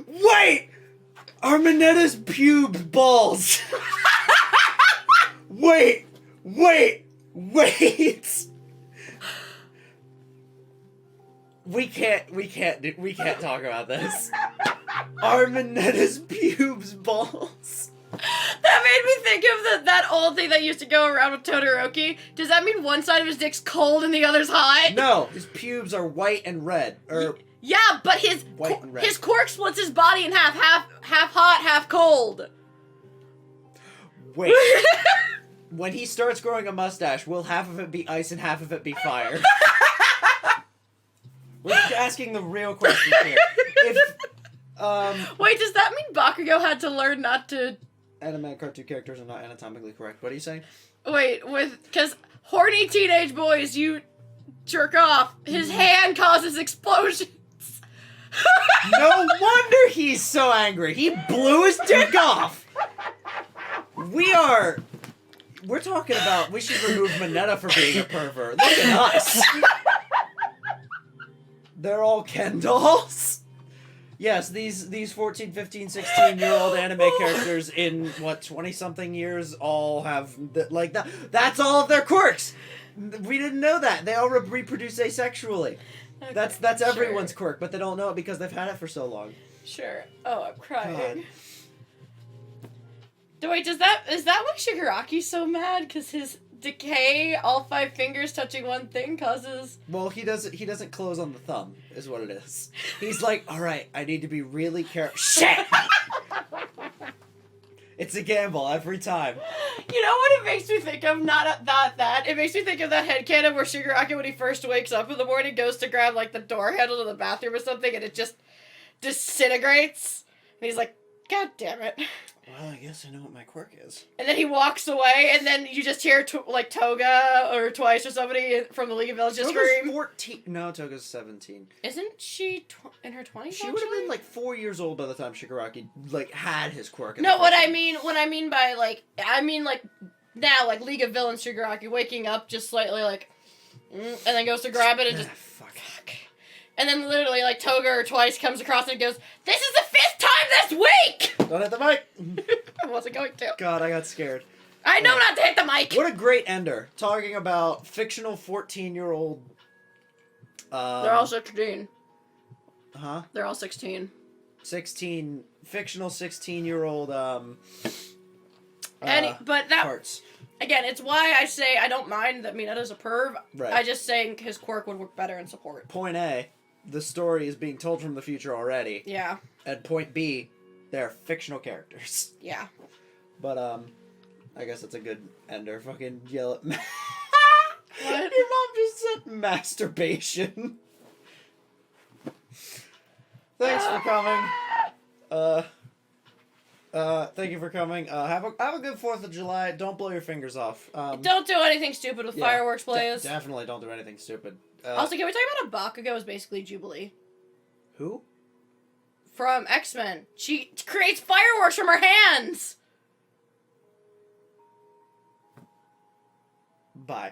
Wait! Are Minetta's pubes balls? Wait! We can't talk about this. Are Minetta's pubes balls? That made me think of that old thing that used to go around with Todoroki. Does that mean one side of his dick's cold and the other's hot? No, his pubes are white and red. Yeah, but his White and red. his quirk splits his body in half hot, half cold. Wait. When he starts growing a mustache, will half of it be ice and half of it be fire? We're asking the real question here. Wait, does that mean Bakugo had to learn not to... Anime cartoon characters are not anatomically correct. What are you saying? Wait, because horny teenage boys, you jerk off. His hand causes explosions. No wonder he's so angry. He blew his dick off. We're talking about we should remove Minetta for being a pervert. Look at us. They're all Ken dolls. Yes, these 14, 15, 16-year-old anime characters in, 20-something years all have, that. That's all of their quirks! We didn't know that. They all reproduce asexually. Okay, that's everyone's quirk, but they don't know it because they've had it for so long. Sure. Oh, I'm crying. God. Wait, is that why Shigaraki's so mad? Because his decay, all 5 fingers touching one thing, causes... Well, he doesn't close on the thumb, is what it is. He's like, alright, I need to be really careful. Shit! It's a gamble every time. You know what it makes me think of? Not that. It makes me think of that headcanon where Shigaraki, when he first wakes up in the morning, goes to grab, like, the door handle to the bathroom or something, and it just disintegrates. And he's like, God damn it. Well, I guess I know what my quirk is. And then he walks away, and then you just hear, Toga or Twice or somebody from the League of Villains just scream. 14. No, Toga's 17. Isn't she in her 20s? She would have been, 4 years old by the time Shigaraki, had his quirk. No, what I mean by, now, League of Villains Shigaraki waking up just slightly, and then goes to grab it and just... Fuck. And then literally, Toga or Twice comes across and goes, "This is the 5th time this week!" Don't hit the mic! I wasn't going to. God, I got scared. I know not to hit the mic! What a great ender. Talking about fictional 14-year-old... They're all 16. Huh? They're all 16. 16... Fictional 16-year-old, but that... parts. Again, it's why I say I don't mind that Minetta's a perv. Right. I just think his quirk would work better in support. Point A, the story is being told from the future already. Yeah. And point B, they're fictional characters. Yeah. But, I guess that's a good ender. Fucking yell at... What? Your mom just said masturbation. Thanks for coming. Thank you for coming. Have a good 4th of July. Don't blow your fingers off. Don't do anything stupid with fireworks, please. Definitely don't do anything stupid. Also, can we talk about a Bakugo is basically Jubilee? Who? From X-Men. She creates fireworks from her hands! Bye.